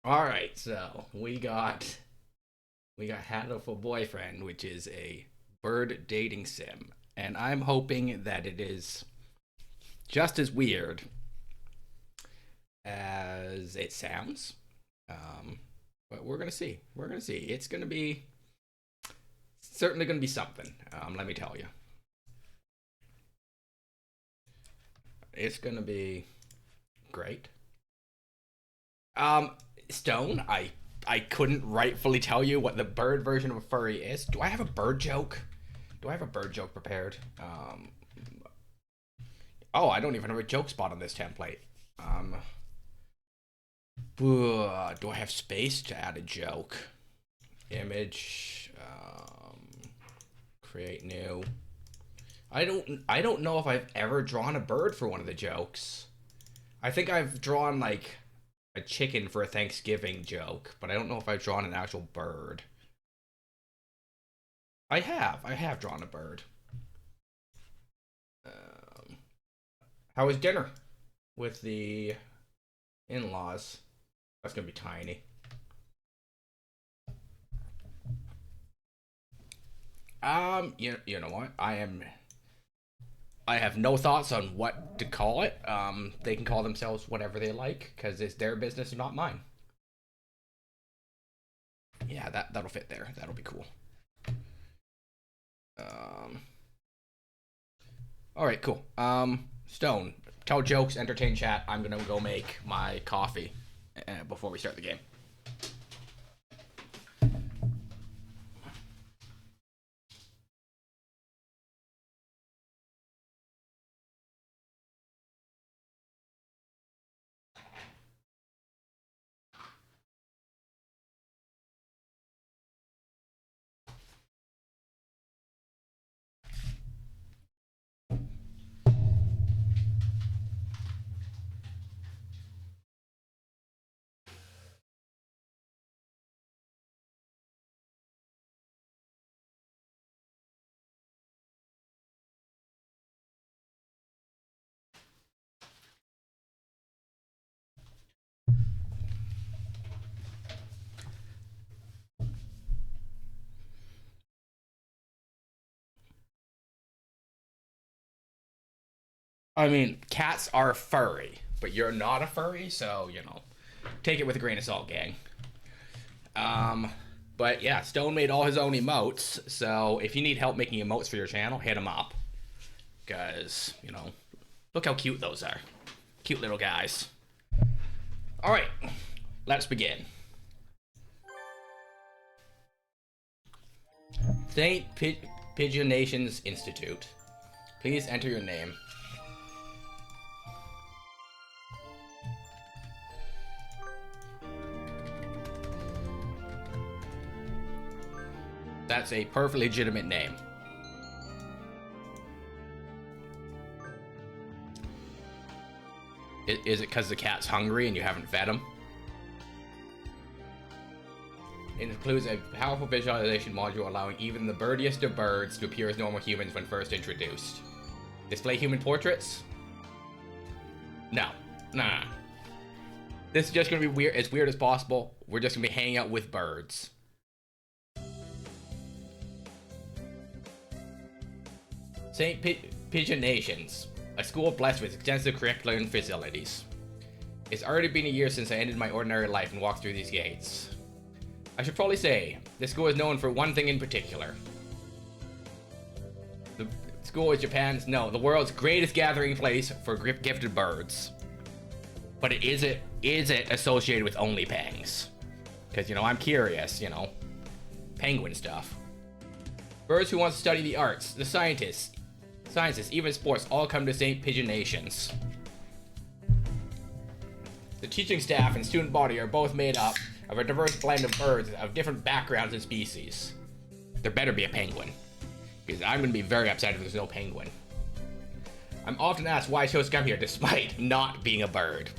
All right, so we got Hatoful Boyfriend, which is a bird dating sim, and I'm hoping that it is just as weird as it sounds. Um, but we're gonna see. We're gonna see. It's gonna be certainly gonna be something. Let me tell you, it's gonna be great. Um, Stone, I couldn't rightfully tell you what the bird version of a furry is. Do I have a bird joke? Do I have a bird joke prepared? Oh, I don't even have a joke spot on this template. Um, do I have space to add a joke? Image, create new. I don't know if I've ever drawn a bird for one of the jokes. I think I've drawn like a chicken for a Thanksgiving joke, but I don't know if I've drawn an actual bird. I have drawn a bird. Um, how was dinner with the in-laws? That's gonna be tiny. You know what? I have no thoughts on what to call it. They can call themselves whatever they like because it's their business, not mine. Yeah, that'll fit there. That'll be cool. Um, all right, cool. Stone, tell jokes, entertain chat. I'm gonna go make my coffee before we start the game. I mean, cats are furry, but you're not a furry, so take it with a grain of salt, gang. Um, but yeah, Stone made all his own emotes, so if you need help making emotes for your channel, hit him up. Because, look how cute those are. Cute little guys. All right, let's begin. St. Pigeon Nations Institute. Please enter your name. That's a perfectly legitimate name. Is it because the cat's hungry and you haven't fed him? It includes a powerful visualization module allowing even the birdiest of birds to appear as normal humans when first introduced. Display human portraits? No. Nah. This is just gonna be weird, as weird as possible. We're just gonna be hanging out with birds. St. Pigeon Nations, a school blessed with extensive curriculum and facilities. It's already been a year since I ended my ordinary life and walked through these gates. I should probably say, this school is known for one thing in particular. The school is the world's greatest gathering place for gifted birds. But is it associated with only pangs? Because, I'm curious, penguin stuff. Birds who want to study the arts, the sciences, even sports, all come to St. Pigeon Nations. The teaching staff and student body are both made up of a diverse blend of birds of different backgrounds and species. There better be a penguin, because I'm going to be very upset if there's no penguin. I'm often asked why I chose to come here despite not being a bird.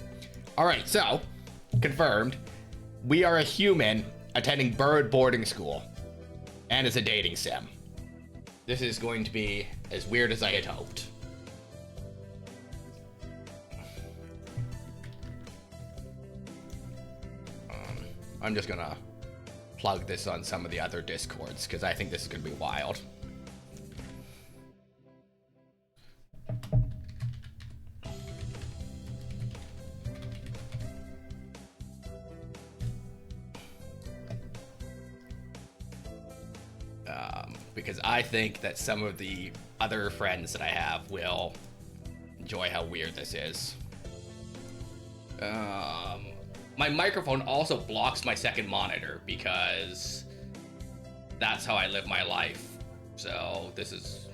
Alright, so, confirmed, we are a human attending bird boarding school, and it's a dating sim. This is going to be as weird as I had hoped. I'm just gonna plug this on some of the other Discords, because I think this is gonna be wild. Because I think that some of the other friends that I have will enjoy how weird this is. My microphone also blocks my second monitor because that's how I live my life. So this is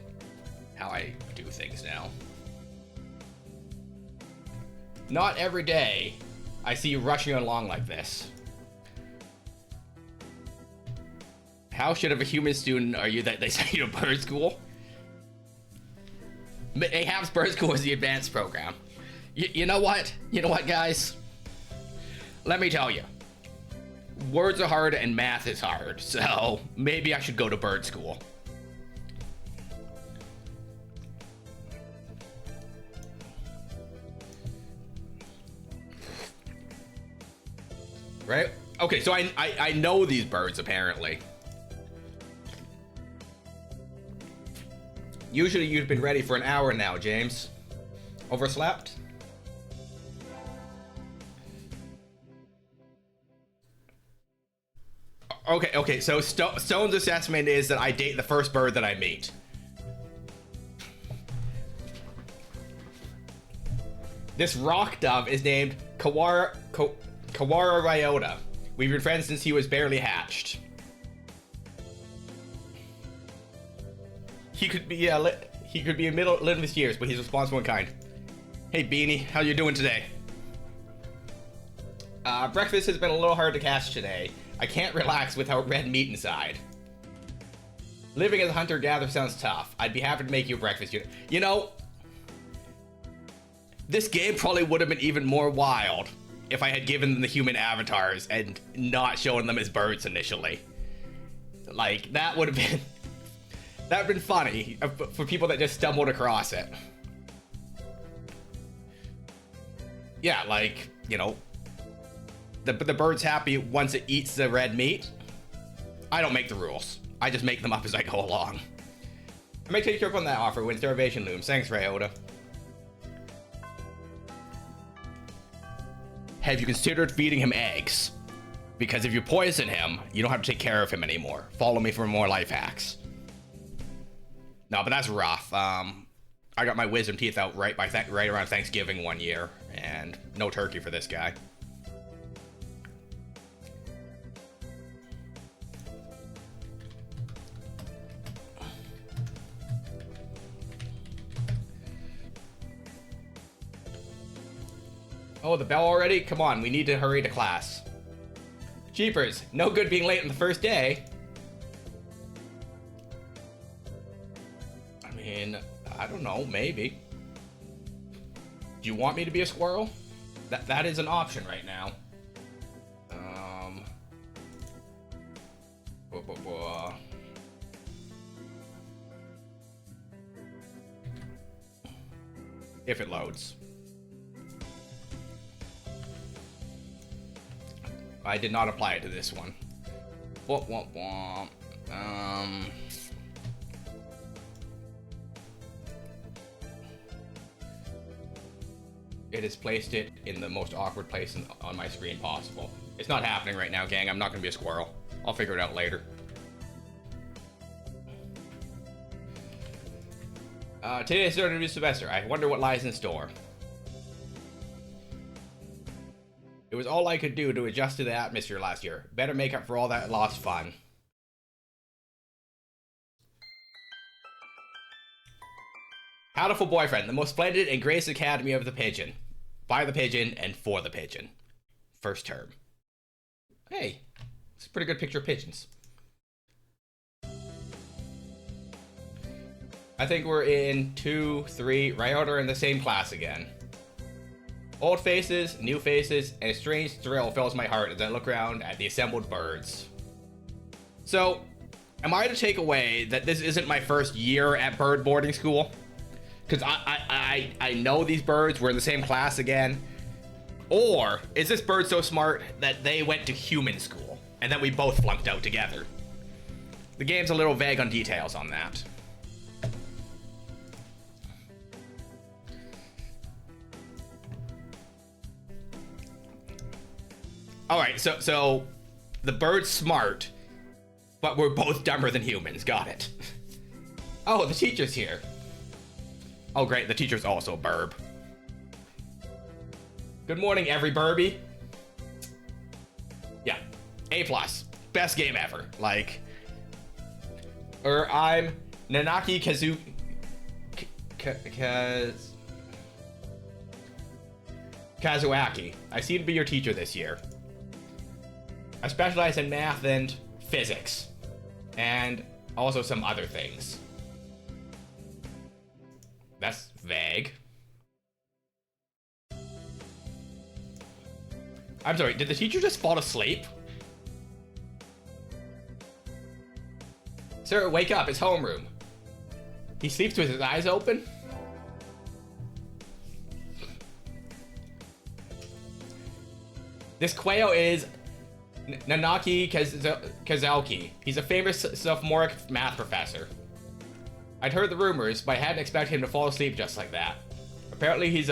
how I do things now. Not every day I see you rushing along like this. How shit of a human student are you that they send you to bird school? Ahab's bird school is the advanced program. You know what? You know what, guys? Let me tell you. Words are hard and math is hard, so maybe I should go to bird school. Right? Okay, so I know these birds, apparently. Usually you've been ready for an hour now, James. Overslept? Okay, so Stone's assessment is that I date the first bird that I meet. This rock dove is named Kawara Ryota. We've been friends since he was barely hatched. He could be a middle of his years, but he's responsible and kind. Hey Beanie, how you doing today? Breakfast has been a little hard to catch today. I can't relax without red meat inside. Living as a hunter-gatherer sounds tough. I'd be happy to make you breakfast. You know, this game probably would have been even more wild if I had given them the human avatars and not shown them as birds initially. Like, that would have been funny for people that just stumbled across it. Yeah, like, you know, the bird's happy once it eats the red meat. I don't make the rules. I just make them up as I go along. I may take you up on that offer when starvation looms. Thanks, Ryota. Have you considered feeding him eggs? Because if you poison him, you don't have to take care of him anymore. Follow me for more life hacks. No, but that's rough. I got my wisdom teeth out right around Thanksgiving one year, and no turkey for this guy. Oh, the bell already? Come on, we need to hurry to class. Jeepers, no good being late on the first day. I mean, I don't know, maybe. Do you want me to be a squirrel? That is an option right now. If it loads. I did not apply it to this one. It has placed it in the most awkward place on my screen possible. It's not happening right now, gang. I'm not gonna be a squirrel. I'll figure it out later. Today is the new semester. I wonder what lies in store. It was all I could do to adjust to the atmosphere last year. Better make up for all that lost fun. Howdiful Boyfriend, the most splendid and greatest academy of the pigeon. By the pigeon and for the pigeon. First term. Hey, it's a pretty good picture of pigeons. I think we're in 2, 3, Ryota in the same class again. Old faces, new faces, and a strange thrill fills my heart as I look around at the assembled birds. So, am I to take away that this isn't my first year at bird boarding school? Because I know these birds, we're in the same class again. Or is this bird so smart that they went to human school and then we both flunked out together? The game's a little vague on details on that. All right, so the bird's smart, but we're both dumber than humans. Got it. Oh, the teacher's here. Oh, great. The teacher's also a burb. Good morning, every Burbie. Yeah, A+. Best game ever. Like, I'm Nanaki Kazuaki. I seem to be your teacher this year. I specialize in math and physics, and also some other things. That's vague. I'm sorry, did the teacher just fall asleep? Sir, wake up, it's homeroom. He sleeps with his eyes open? This quail is Nanaki Kazuaki. He's a famous sophomoric math professor. I'd heard the rumors, but I hadn't expected him to fall asleep just like that. Apparently he's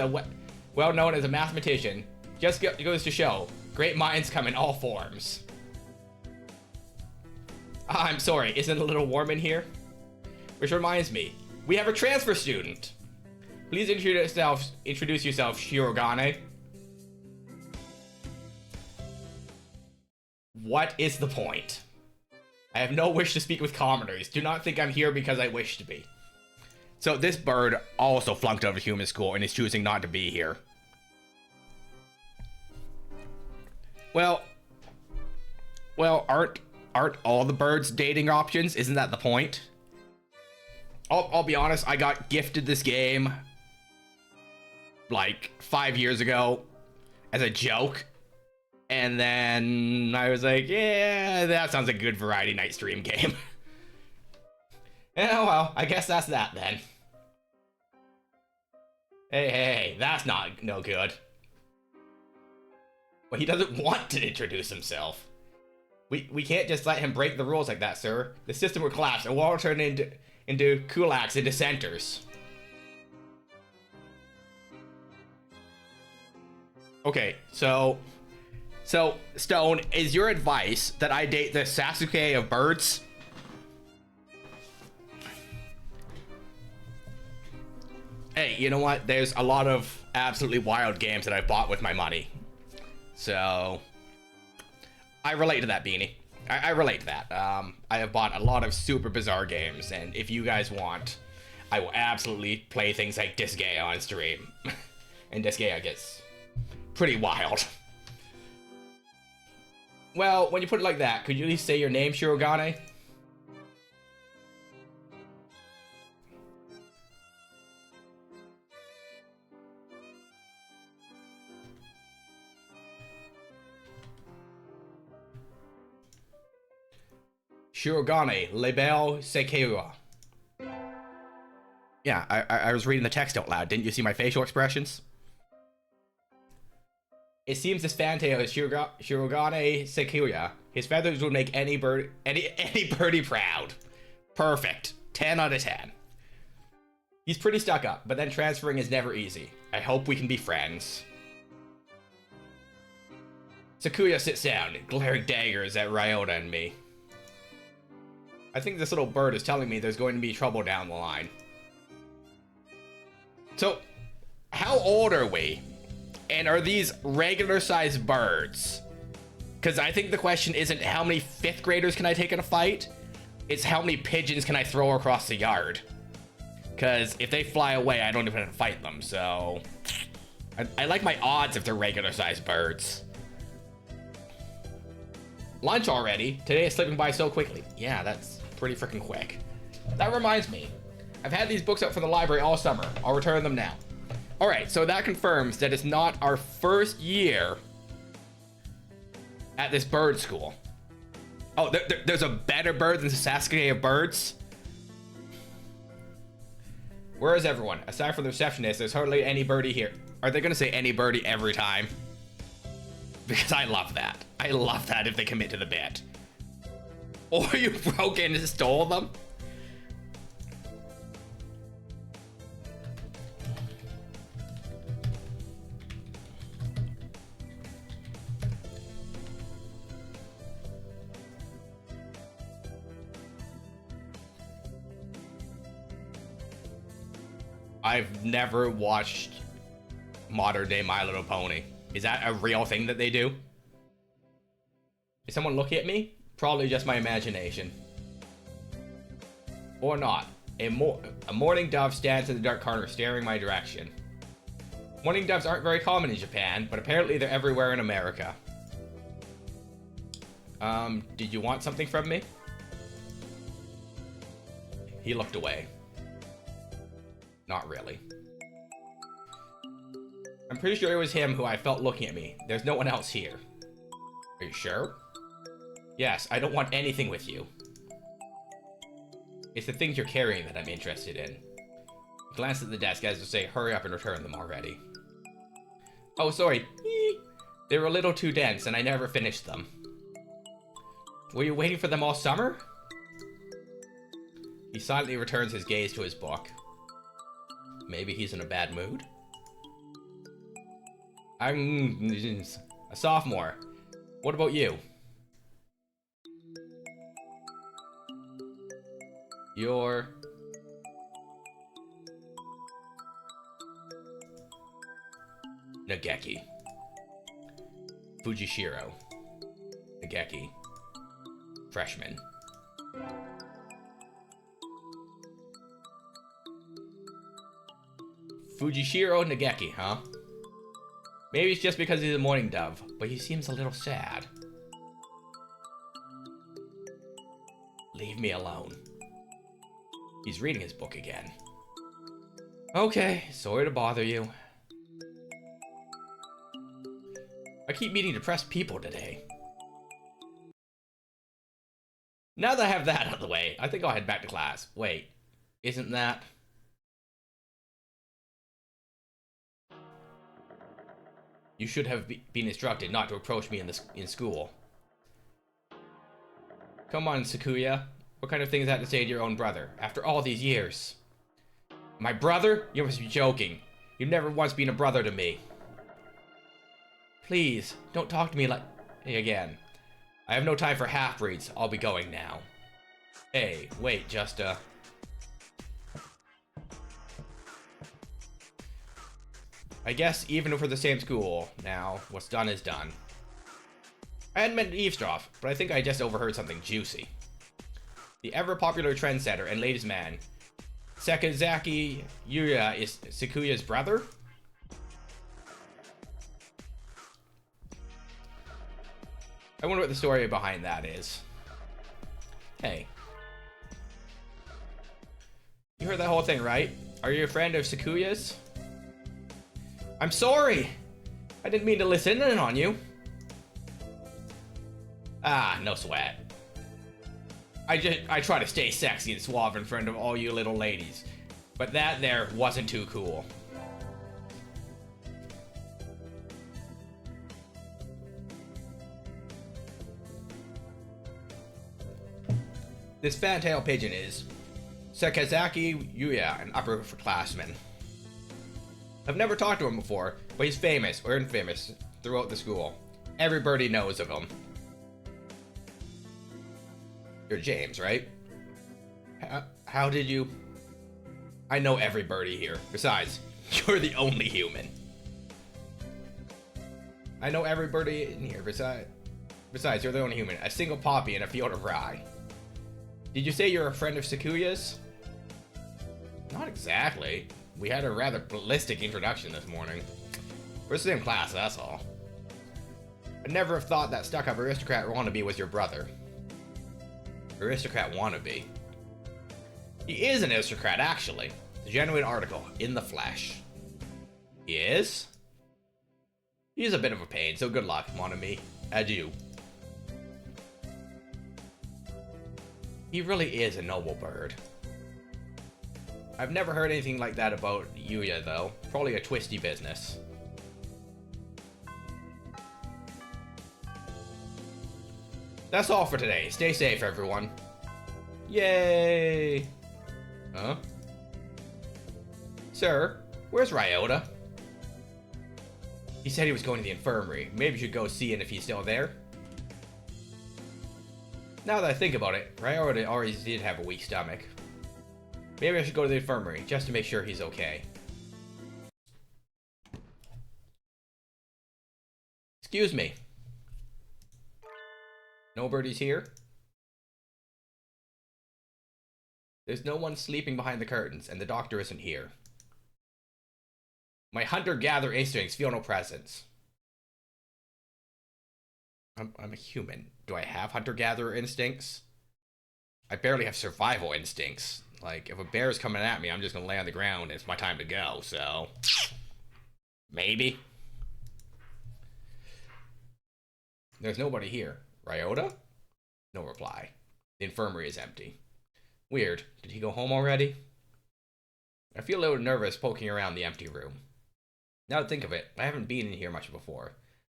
well known as a mathematician. Just goes to show, great minds come in all forms. I'm sorry, isn't it a little warm in here? Which reminds me, we have a transfer student. Please introduce yourself, Shirogane. What is the point? I have no wish to speak with commoners. Do not think I'm here because I wish to be. So this bird also flunked out of human school and is choosing not to be here. Well, aren't all the birds dating options? Isn't that the point? I'll be honest, I got gifted this game like 5 years ago as a joke. And then I was like, yeah, that sounds like a good variety night stream game. Oh well, I guess that's that then. Hey, that's no good. Well, he doesn't want to introduce himself. We can't just let him break the rules like that, sir. The system will collapse and we'll all turn into kulaks and dissenters. Okay, so Stone, is your advice that I date the Sasuke of birds? Hey, you know what? There's a lot of absolutely wild games that I've bought with my money. So, I relate to that, Beanie. I relate to that. I have bought a lot of super bizarre games, and if you guys want, I will absolutely play things like Disgaea on stream. And Disgaea gets pretty wild. Well, when you put it like that, could you at least say your name, Shirogane? Shirogane, Lebel Sekeira. Yeah, I was reading the text out loud. Didn't you see my facial expressions? It seems this fantail is Shirogane Sekeira. His feathers will make any birdie proud. Perfect. 10 out of 10. He's pretty stuck up, but then transferring is never easy. I hope we can be friends. Sakuya sits down, glaring daggers at Ryota and me. I think this little bird is telling me there's going to be trouble down the line. So, how old are we? And are these regular-sized birds? Because I think the question isn't how many 5th graders can I take in a fight? It's how many pigeons can I throw across the yard? Because if they fly away, I don't even have to fight them, so... I like my odds if they're regular-sized birds. Lunch already? Today is slipping by so quickly. Yeah, that's pretty freaking quick. That reminds me. I've had these books out from the library all summer. I'll return them now. Alright, so that confirms that it's not our first year at this bird school. Oh, there's a better bird than the Sasuke of birds? Where is everyone? Aside from the receptionist, there's hardly any birdie here. Are they gonna say any birdie every time? Because I love that. I love that if they commit to the bit. Or you broke in and stole them. I've never watched modern day My Little Pony. Is that a real thing that they do? Is someone looking at me? Probably just my imagination. Or not. A mourning dove stands in the dark corner staring my direction. Mourning doves aren't very common in Japan, but apparently they're everywhere in America. Did you want something from me? He looked away. Not really. I'm pretty sure it was him who I felt looking at me. There's no one else here. Are you sure? Yes, I don't want anything with you. It's the things you're carrying that I'm interested in. He glanced at the desk as to say, hurry up and return them already. Oh, sorry. They were a little too dense and I never finished them. Were you waiting for them all summer? He silently returns his gaze to his book. Maybe he's in a bad mood? I'm a sophomore. What about you? You're... Nageki. Fujishiro. Nageki. Freshman. Fujishiro Nageki, huh? Maybe it's just because he's a mourning dove, but he seems a little sad. Leave me alone. He's reading his book again. Okay, sorry to bother you. I keep meeting depressed people today. Now that I have that out of the way, I think I'll head back to class. Wait, isn't that... You should have been instructed not to approach me in school. Come on, Sakuya. What kind of thing is that to say to your own brother, after all these years? My brother? You must be joking. You've never once been a brother to me. Please, don't talk to me like... again. I have no time for half-breeds. I'll be going now. Hey, wait, just, I guess even if we're the same school, now, what's done is done. I hadn't meant to eavesdrop, but I think I just overheard something juicy. The ever-popular trendsetter and ladies' man, Sakazaki Yuya, is Sakuya's brother? I wonder what the story behind that is. Hey. You heard that whole thing, right? Are you a friend of Sakuya's? I'm sorry! I didn't mean to listen in on you. Ah, no sweat. I try to stay sexy and suave in front of all you little ladies, but that there wasn't too cool. This fantail pigeon is Sakazaki Yuya, an upperclassman. I've never talked to him before, but he's famous or infamous throughout the school. Everybody knows of him. You're James, right? How did you... I know every birdie here. Besides, you're the only human. I know every birdie in here. Besides, you're the only human. A single poppy in a field of rye. Did you say you're a friend of Sakuya's? Not exactly. We had a rather ballistic introduction this morning. We're the same class, that's all. I'd never have thought that stuck-up aristocrat wannabe was your brother. Aristocrat wannabe. He is an aristocrat, actually. The genuine article, in the flesh. He is? He's a bit of a pain, so good luck, mon ami. Adieu. He really is a noble bird. I've never heard anything like that about Yuya, though. Probably a twisty business. That's all for today. Stay safe, everyone. Yay! Huh? Sir, where's Ryota? He said he was going to the infirmary. Maybe you should go see if he's still there. Now that I think about it, Ryota already did have a weak stomach. Maybe I should go to the infirmary, just to make sure he's okay. Excuse me. Nobody's here? There's no one sleeping behind the curtains, and the doctor isn't here. My hunter-gatherer instincts feel no presence. I'm a human. Do I have hunter-gatherer instincts? I barely have survival instincts. Like, if a bear's coming at me, I'm just gonna lay on the ground and it's my time to go, so... Maybe. There's nobody here. Ryota? No reply. The infirmary is empty. Weird. Did he go home already? I feel a little nervous poking around the empty room. Now to think of it, I haven't been in here much before.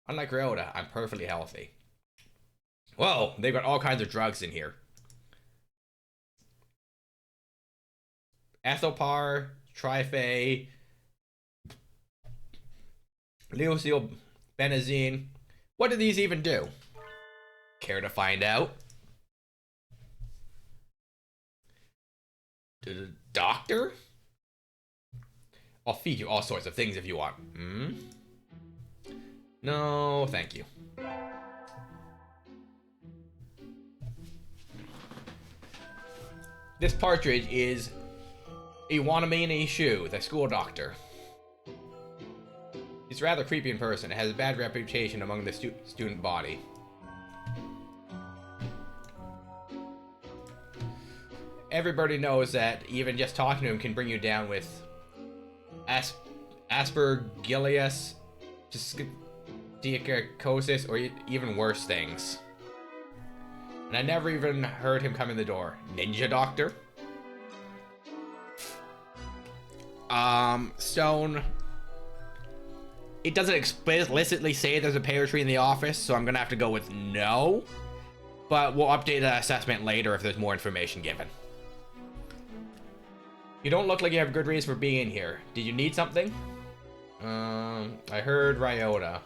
Unlike Ryota, I'm perfectly healthy. Whoa, they've got all kinds of drugs in here. Ethopar, Trifay, Leocil, Benazine. What do these even do? Care to find out? Doctor? I'll feed you all sorts of things if you want. Hmm? No, thank you. This partridge is Iwanamine Shu, the school doctor. He's rather creepy in person and has a bad reputation among the student body. Everybody knows that even just talking to him can bring you down with aspergillosis, diacosis, or even worse things. And I never even heard him come in the door. Ninja Doctor? Stone. It doesn't explicitly say there's a pear tree in the office, so I'm gonna have to go with no. But we'll update the assessment later if there's more information given. You don't look like you have good reason for being in here. Did you need something? I heard Ryota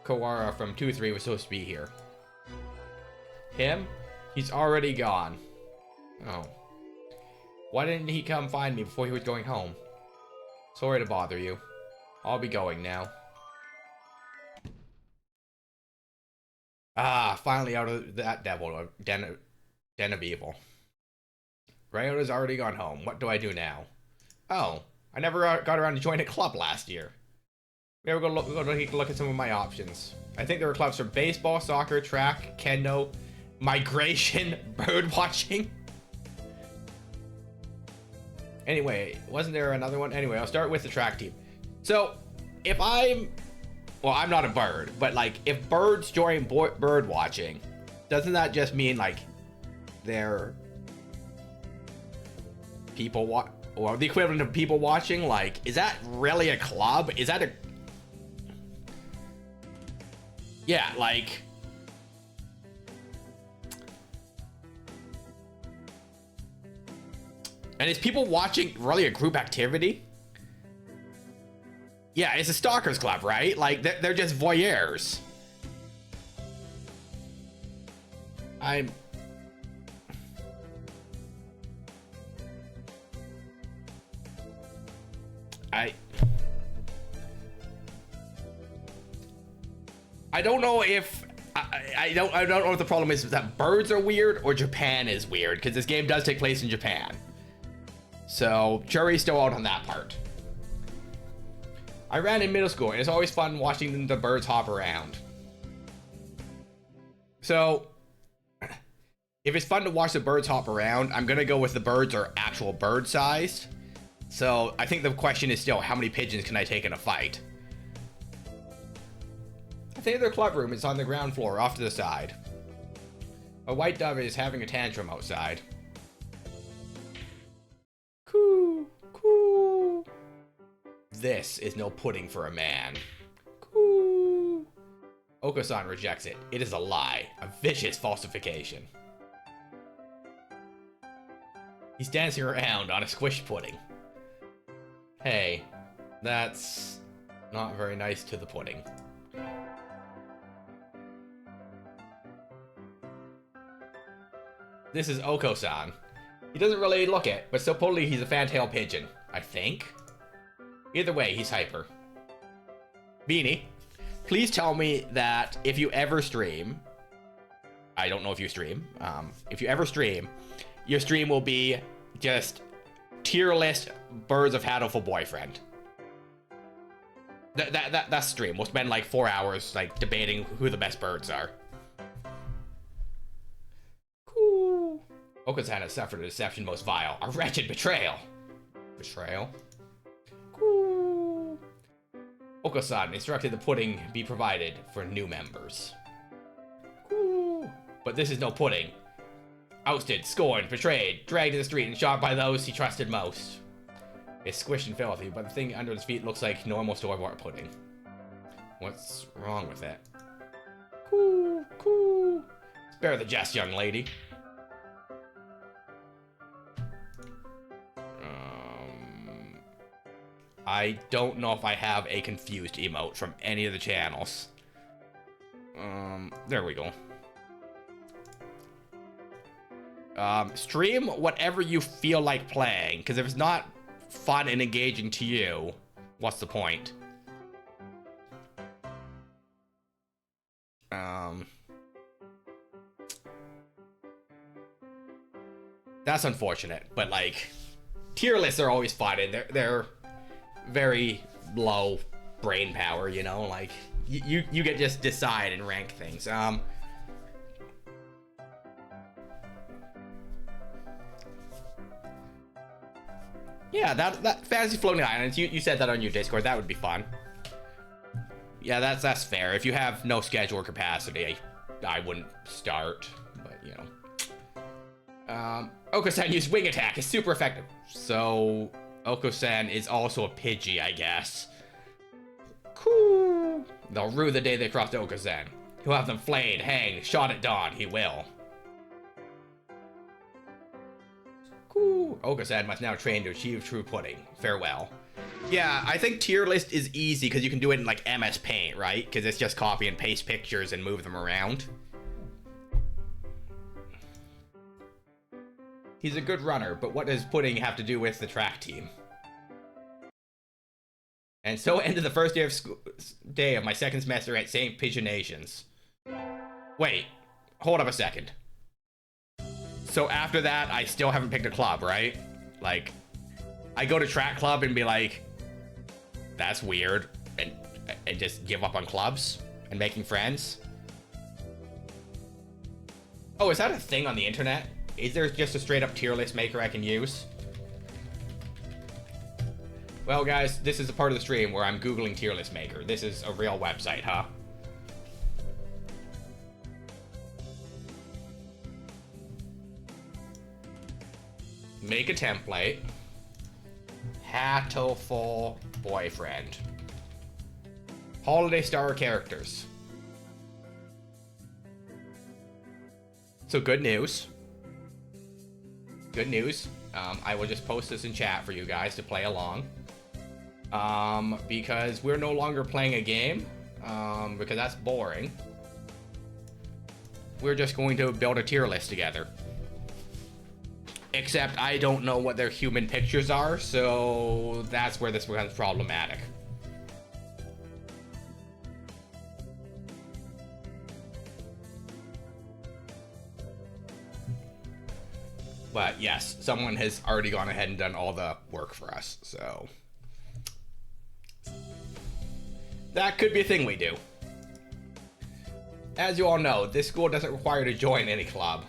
Kawara from 2-3 was supposed to be here. Him? He's already gone. Oh. Why didn't he come find me before he was going home? Sorry to bother you. I'll be going now. Ah, finally out of that devil, den of evil. Ryota's already gone home. What do I do now? Oh, I never got around to join a club last year. Maybe we'll go take a look at some of my options. I think there were clubs for baseball, soccer, track, kendo, migration, bird watching. Anyway, wasn't there another one? Anyway, I'll start with the track team. So, if I'm not a bird, but like, if birds join bird watching, doesn't that just mean like they're people or the equivalent of people watching? Like, is that really a club? Is that a... Yeah, like... And is people watching really a group activity? Yeah, it's a stalkers club, right? Like, they're just voyeurs. I don't know if I don't know if the problem is that birds are weird or Japan is weird, because this game does take place in Japan. So jury's still out on that part. I ran in middle school and it's always fun watching the birds hop around. So if it's fun to watch the birds hop around, I'm gonna go with the birds are actual bird sized. So I think the question is still, how many pigeons can I take in a fight? I think their club room is on the ground floor off to the side. A white dove is having a tantrum outside. Coo, coo. This is no pudding for a man. Coo. Oko-san rejects it. It is a lie. A vicious falsification. He's dancing around on a squished pudding. Hey, that's not very nice to the pudding. This is Oko-san. He doesn't really look it, but supposedly he's a fantail pigeon, I think. Either way, he's hyper. Beanie, please tell me that if you ever stream, I don't know if you stream, if you ever stream, your stream will be just tier list birds of Hatoful boyfriend. That's stream. We'll spend like 4 hours like debating who the best birds are. Cool. Oko-san has suffered a deception most vile. A wretched betrayal. Betrayal? Cool. Oko-san instructed the pudding be provided for new members. Cool. But this is no pudding. Ousted, scorned, betrayed, dragged to the street, and shot by those he trusted most. It's squished and filthy, but the thing under his feet looks like normal store-bought pudding. What's wrong with it? Cool, cool. Spare the jest, young lady. I don't know if I have a confused emote from any of the channels. There we go. Stream whatever you feel like playing, because if it's not fun and engaging to you, what's the point? That's unfortunate, but like, tier lists are always fun, and they're very low brain power, you know, like, you get just decide and rank things. Yeah, that Fantasy Floating Islands, you said that on your Discord, that would be fun. Yeah, that's fair. If you have no schedule or capacity, I wouldn't start, but you know. Oko-san used wing attack, it's super effective. So, Oko-san is also a Pidgey, I guess. Cool. They'll rue the day they crossed Oko-san. He'll have them flayed, hanged, shot at dawn, he will. Cool. Oko-san must now train to achieve true pudding. Farewell. Yeah, I think tier list is easy because you can do it in like MS Paint, right? Because it's just copy and paste pictures and move them around. He's a good runner, but what does pudding have to do with the track team? And so ended the first day of my second semester at St. Pigeonations. Wait, hold up a second. So after that, I still haven't picked a club, right? Like, I go to track club and be like, that's weird, and just give up on clubs and making friends. Oh, is that a thing on the internet? Is there just a straight up tier list maker I can use? Well, guys, this is a part of the stream where I'm Googling tier list maker. This is a real website, huh? Make a template. Hatoful boyfriend. Holiday Star characters. So good news. Good news. I will just post this in chat for you guys to play along. Because we're no longer playing a game. Because that's boring. We're just going to build a tier list together. Except I don't know what their human pictures are, so that's where this becomes problematic. But yes, someone has already gone ahead and done all the work for us, so that could be a thing we do. As you all know, this school doesn't require you to join any club.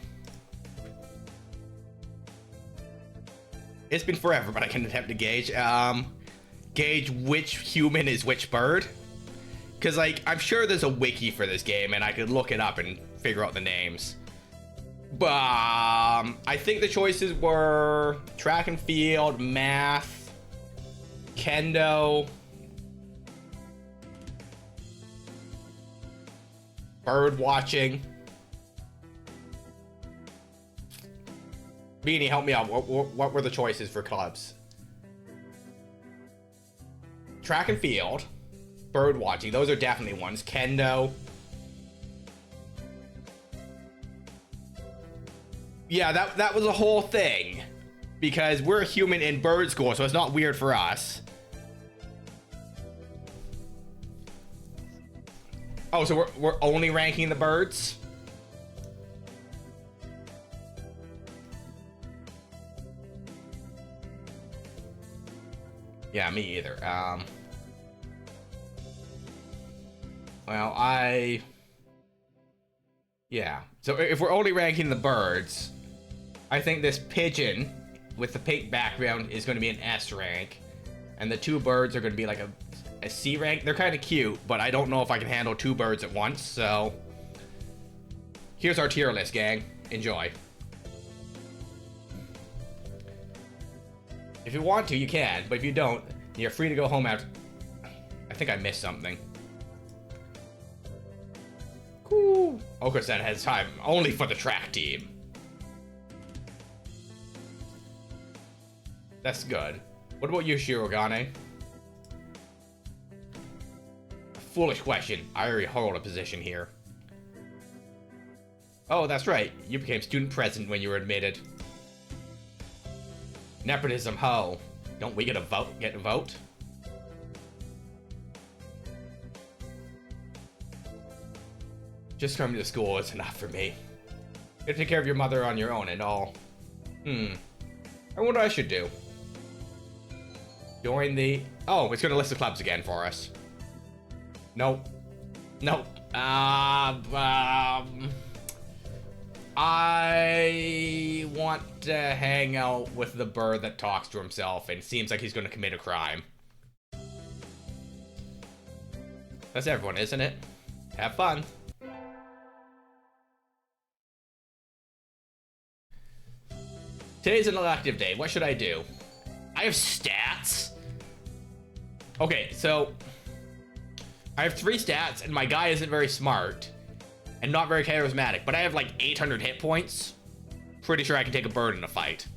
It's been forever, but I can attempt to gauge which human is which bird. Because, like, I'm sure there's a wiki for this game, and I could look it up and figure out the names. But, I think the choices were track and field, math, kendo. Bird watching. Beanie, help me out. What were the choices for clubs? Track and field. Bird watching. Those are definitely ones. Kendo. Yeah, that was a whole thing. Because we're a human in bird school, so it's not weird for us. Oh, so we're only ranking the birds? Yeah, me either. Well, yeah. So if we're only ranking the birds, I think this pigeon with the pink background is going to be an S rank, and the two birds are going to be like a C rank. They're kind of cute, but I don't know if I can handle two birds at once, so here's our tier list, gang. Enjoy. If you want to, you can, but if you don't, you're free to go home after. I think I missed something. Cool. Oko-san has time only for the track team. That's good. What about you, Shirogane? Foolish question. I already hold a position here. Oh, that's right. You became student president when you were admitted. Nepotism, ho. Don't we get a vote? Get a vote? Just coming to school is enough for me. You gotta take care of your mother on your own and all. I wonder what I should do. Join the... Oh, it's gonna list the clubs again for us. Nope. Nope. I want to hang out with the bird that talks to himself and seems like he's gonna commit a crime. That's everyone, isn't it? Have fun. Today's an elective day. What should I do? I have stats? Okay, so I have 3 stats, and my guy isn't very smart and not very charismatic, but I have like 800 hit points. Pretty sure I can take a bird in a fight.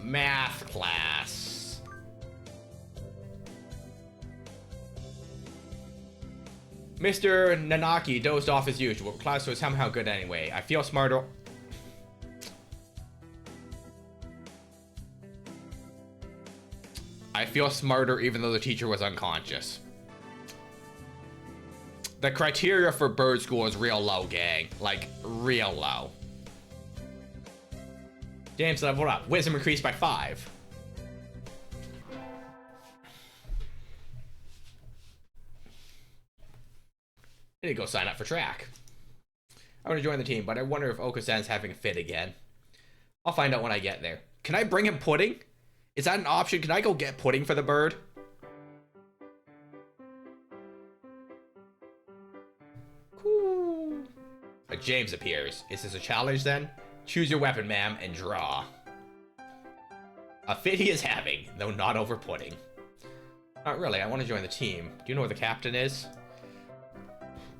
Math class. Mr. Nanaki dozed off as usual. Class was somehow good anyway. I feel smarter. I feel smarter even though the teacher was unconscious. The criteria for bird school is real low, gang. Like, real low. James leveled up. Wisdom increased by 5. I need to go sign up for track. I want to join the team, but I wonder if Oko-san's having a fit again. I'll find out when I get there. Can I bring him pudding? Is that an option? Can I go get pudding for the bird? Cool. James appears. Is this a challenge then? Choose your weapon, ma'am, and draw. A fit he is having, though not over pudding. Not really, I want to join the team. Do you know where the captain is?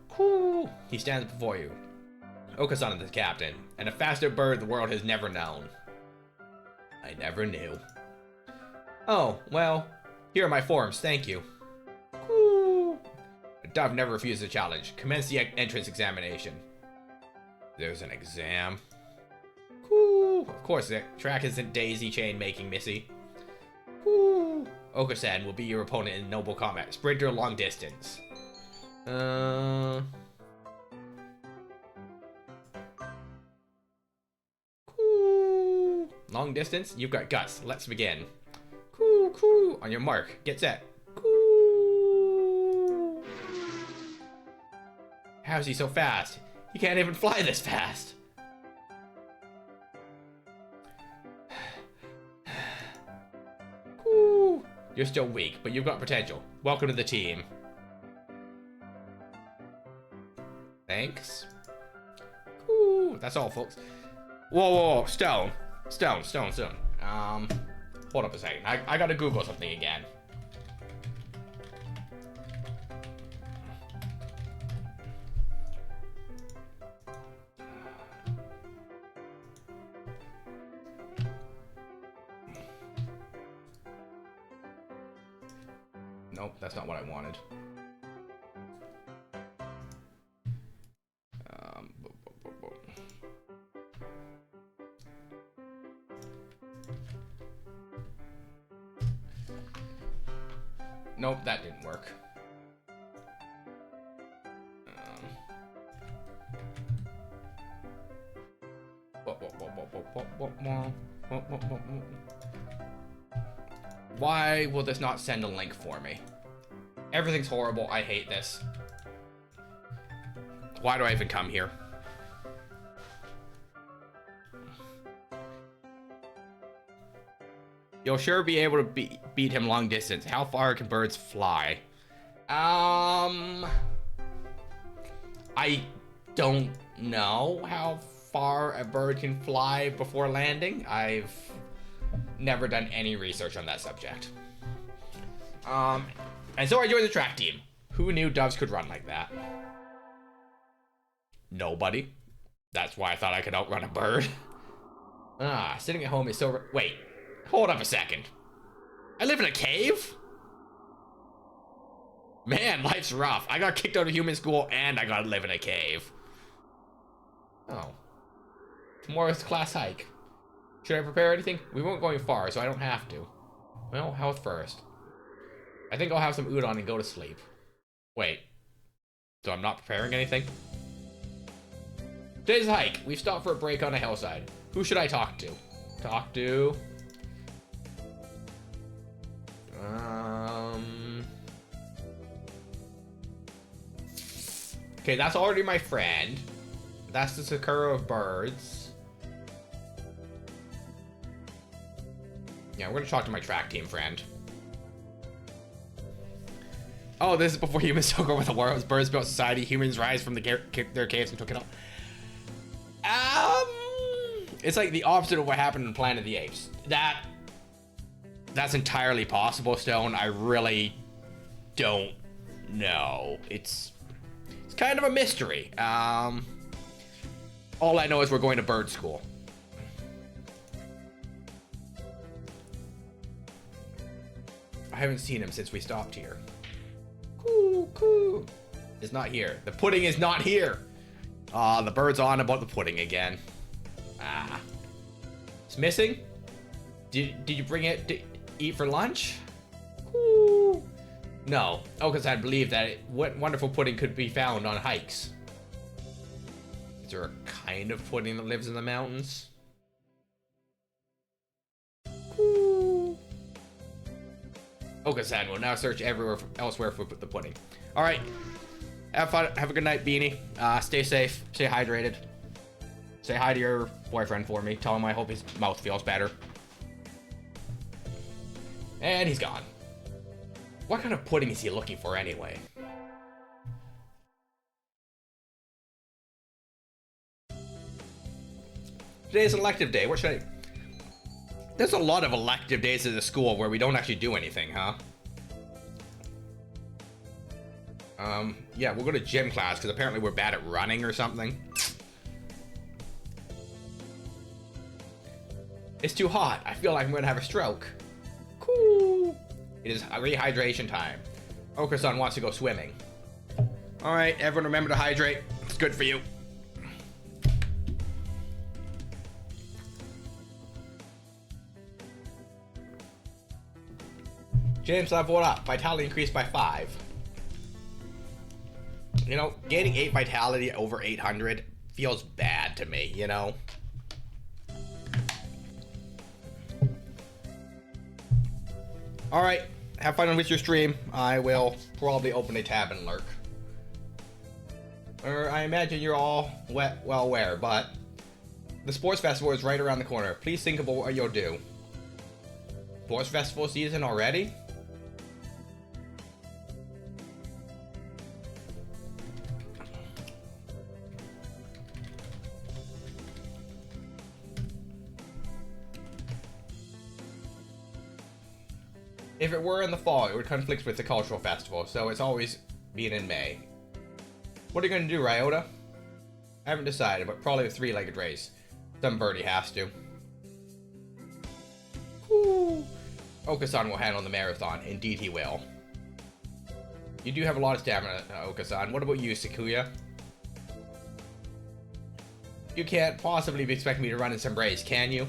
Cool. He stands before you. Oko-san is the captain, and a faster bird the world has never known. I never knew. Oh, well, here are my forms, thank you. Cool. A dove never refuses a challenge. Commence the entrance examination. There's an exam. Cool. Of course, the track isn't daisy chain making, Missy. Cool. Oko-san will be your opponent in noble combat. Sprinter long distance. Cool. Long distance? You've got guts. Let's begin. Cool, cool. On your mark. Get set. Cool. How's he so fast? He can't even fly this fast. Cool. You're still weak, but you've got potential. Welcome to the team. Thanks. Cool. That's all, folks. Whoa, whoa, whoa. Stone. Hold up a second. I gotta Google something again. Nope, that's not what I wanted. Nope, that didn't work. Why will this not send a link for me? Everything's horrible. I hate this. Why do I even come here? You'll sure be able to beat him long distance. How far can birds fly? I don't know how far a bird can fly before landing. I've never done any research on that subject. And so I joined the track team. Who knew doves could run like that? Nobody. That's why I thought I could outrun a bird. Sitting at home is so... Wait. Hold up a second. I live in a cave? Man, life's rough. I got kicked out of human school and I gotta live in a cave. Oh. Tomorrow's class hike. Should I prepare anything? We won't go far, so I don't have to. Well, health first. I think I'll have some udon and go to sleep. Wait. So I'm not preparing anything? Today's hike. We've stopped for a break on a hillside. Who should I talk to? Talk to... Okay, that's already my friend. That's the Sakura of birds. Yeah, we're gonna talk to my track team friend. Oh, this is before humans took over the world. Birds built society. Humans rise from their caves and took it all. It's like the opposite of what happened in Planet of the Apes. That's entirely possible, Stone. I really don't know. It's kind of a mystery. All I know is we're going to bird school. I haven't seen him since we stopped here. Coo. It's not here. The pudding is not here. The bird's on about the pudding again. It's missing? Did you bring it to eat for lunch? Ooh. No. Oh, because I believe that what wonderful pudding could be found on hikes. Is there a kind of pudding that lives in the mountains? Ooh. Okasan will now search everywhere elsewhere for the pudding. All right. Have fun. Have a good night, Beanie. Stay safe. Stay hydrated. Say hi to your boyfriend for me. Tell him I hope his mouth feels better. And he's gone. What kind of pudding is he looking for anyway? Today's elective day. What should I... There's a lot of elective days at the school where we don't actually do anything, huh? Yeah, we'll go to gym class because apparently we're bad at running or something. It's too hot. I feel like I'm gonna have a stroke. Cool. It is rehydration time. Okasan wants to go swimming. All right, everyone remember to hydrate. It's good for you. James, leveled up. Vitality increased by 5. You know, gaining 8 vitality over 800 feels bad to me, you know? Alright, have fun with your stream. I will probably open a tab and lurk. I imagine you're all well aware, but the sports festival is right around the corner. Please think about what you'll do. Sports festival season already? If it were in the fall, it would conflict with the cultural festival, so it's always been in May. What are you going to do, Ryota? I haven't decided, but probably a three-legged race. Some birdie has to. Woo. Okasan will handle the marathon. Indeed he will. You do have a lot of stamina, Okasan. What about you, Sakuya? You can't possibly be expecting me to run in some race, can you?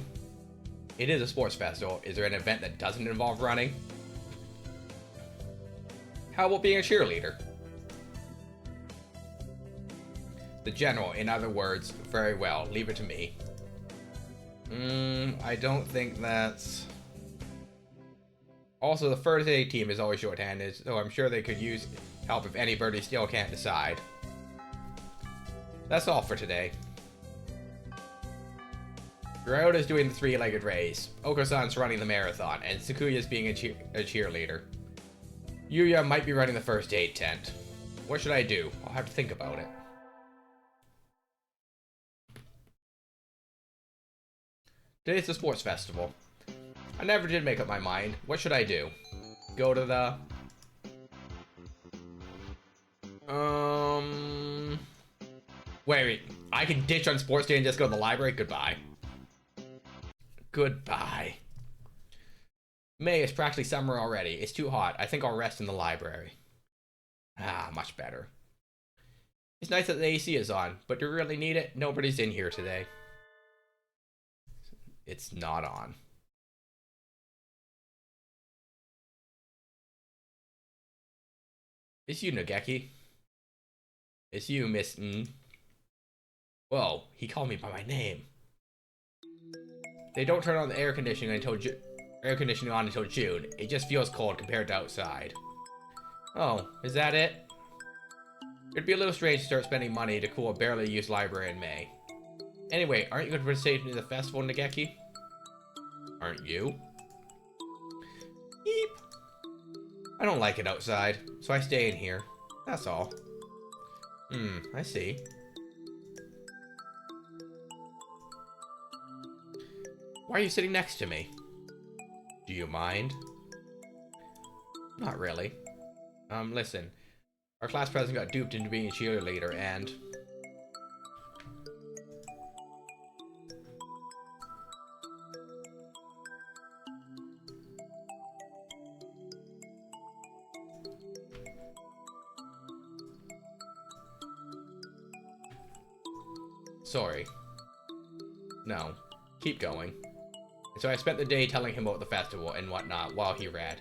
It is a sports festival. Is there an event that doesn't involve running? How about being a cheerleader? The general, in other words, very well. Leave it to me. I don't think that's... Also, the first aid team is always short-handed, so I'm sure they could use help if anybody still can't decide. That's all for today. Ryota's doing the three-legged race, Okasan's running the marathon, and Sakuya's being a cheerleader. Yuya might be running the first aid tent. What should I do? I'll have to think about it. Today's the sports festival. I never did make up my mind. What should I do? Go to the... Wait. I can ditch on sports day and just go to the library? Goodbye. Goodbye. May is practically summer already. It's too hot. I think I'll rest in the library. Ah, much better. It's nice that the AC is on, but do you really need it? Nobody's in here today. It's not on. It's you, Nageki. It's you, Miss N. Whoa, he called me by my name. They don't turn on the air conditioning until June. It just feels cold compared to outside. Oh, is that it? It'd be a little strange to start spending money to cool a barely used library in May. Anyway, aren't you going to participate in the festival, Nageki? Aren't you? Beep. I don't like it outside, so I stay in here. That's all. I see. Why are you sitting next to me? Do you mind? Not really. Listen. Our class president got duped into being a cheerleader and... Sorry. No. Keep going. And so I spent the day telling him about the festival and whatnot while he read.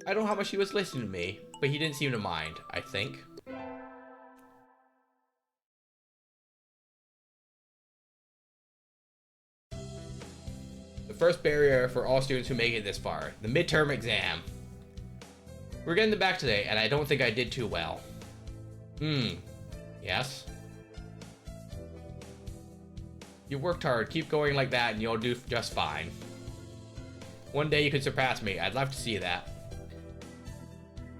I don't know how much he was listening to me, but he didn't seem to mind, I think. The first barrier for all students who make it this far, the midterm exam. We're getting them back today, and I don't think I did too well. Yes? You worked hard, keep going like that, and you'll do just fine. One day you could surpass me, I'd love to see that.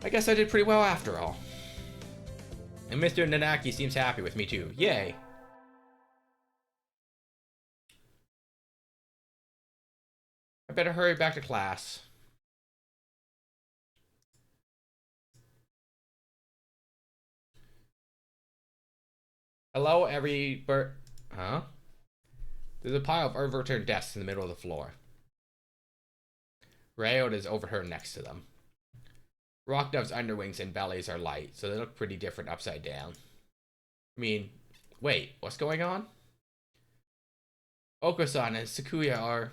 I guess I did pretty well after all. And Mr. Nanaki seems happy with me too. Yay! I better hurry back to class. Hello, Huh? There's a pile of overturned desks in the middle of the floor. Ryota is overturned next to them. Rock Dove's underwings and bellies are light, so they look pretty different upside down. I mean, wait, what's going on? Okasan and Sakuya are...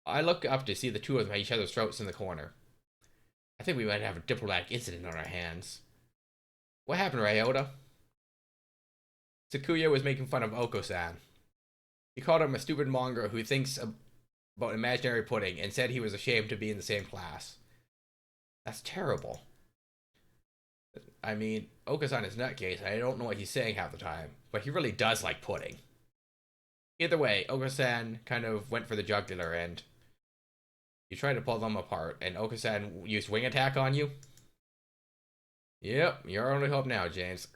I look up to see the two of them at each other's throats in the corner. I think we might have a diplomatic incident on our hands. What happened, Ryota? Sakuya was making fun of Oko-san. He called him a stupid mongrel who thinks about imaginary pudding and said he was ashamed to be in the same class. That's terrible. I mean, Oko-san is nutcase, and I don't know what he's saying half the time, but he really does like pudding. Either way, Oko-san kind of went for the jugular and you tried to pull them apart, and Oko-san used wing attack on you? Yep, you're our only hope now, James.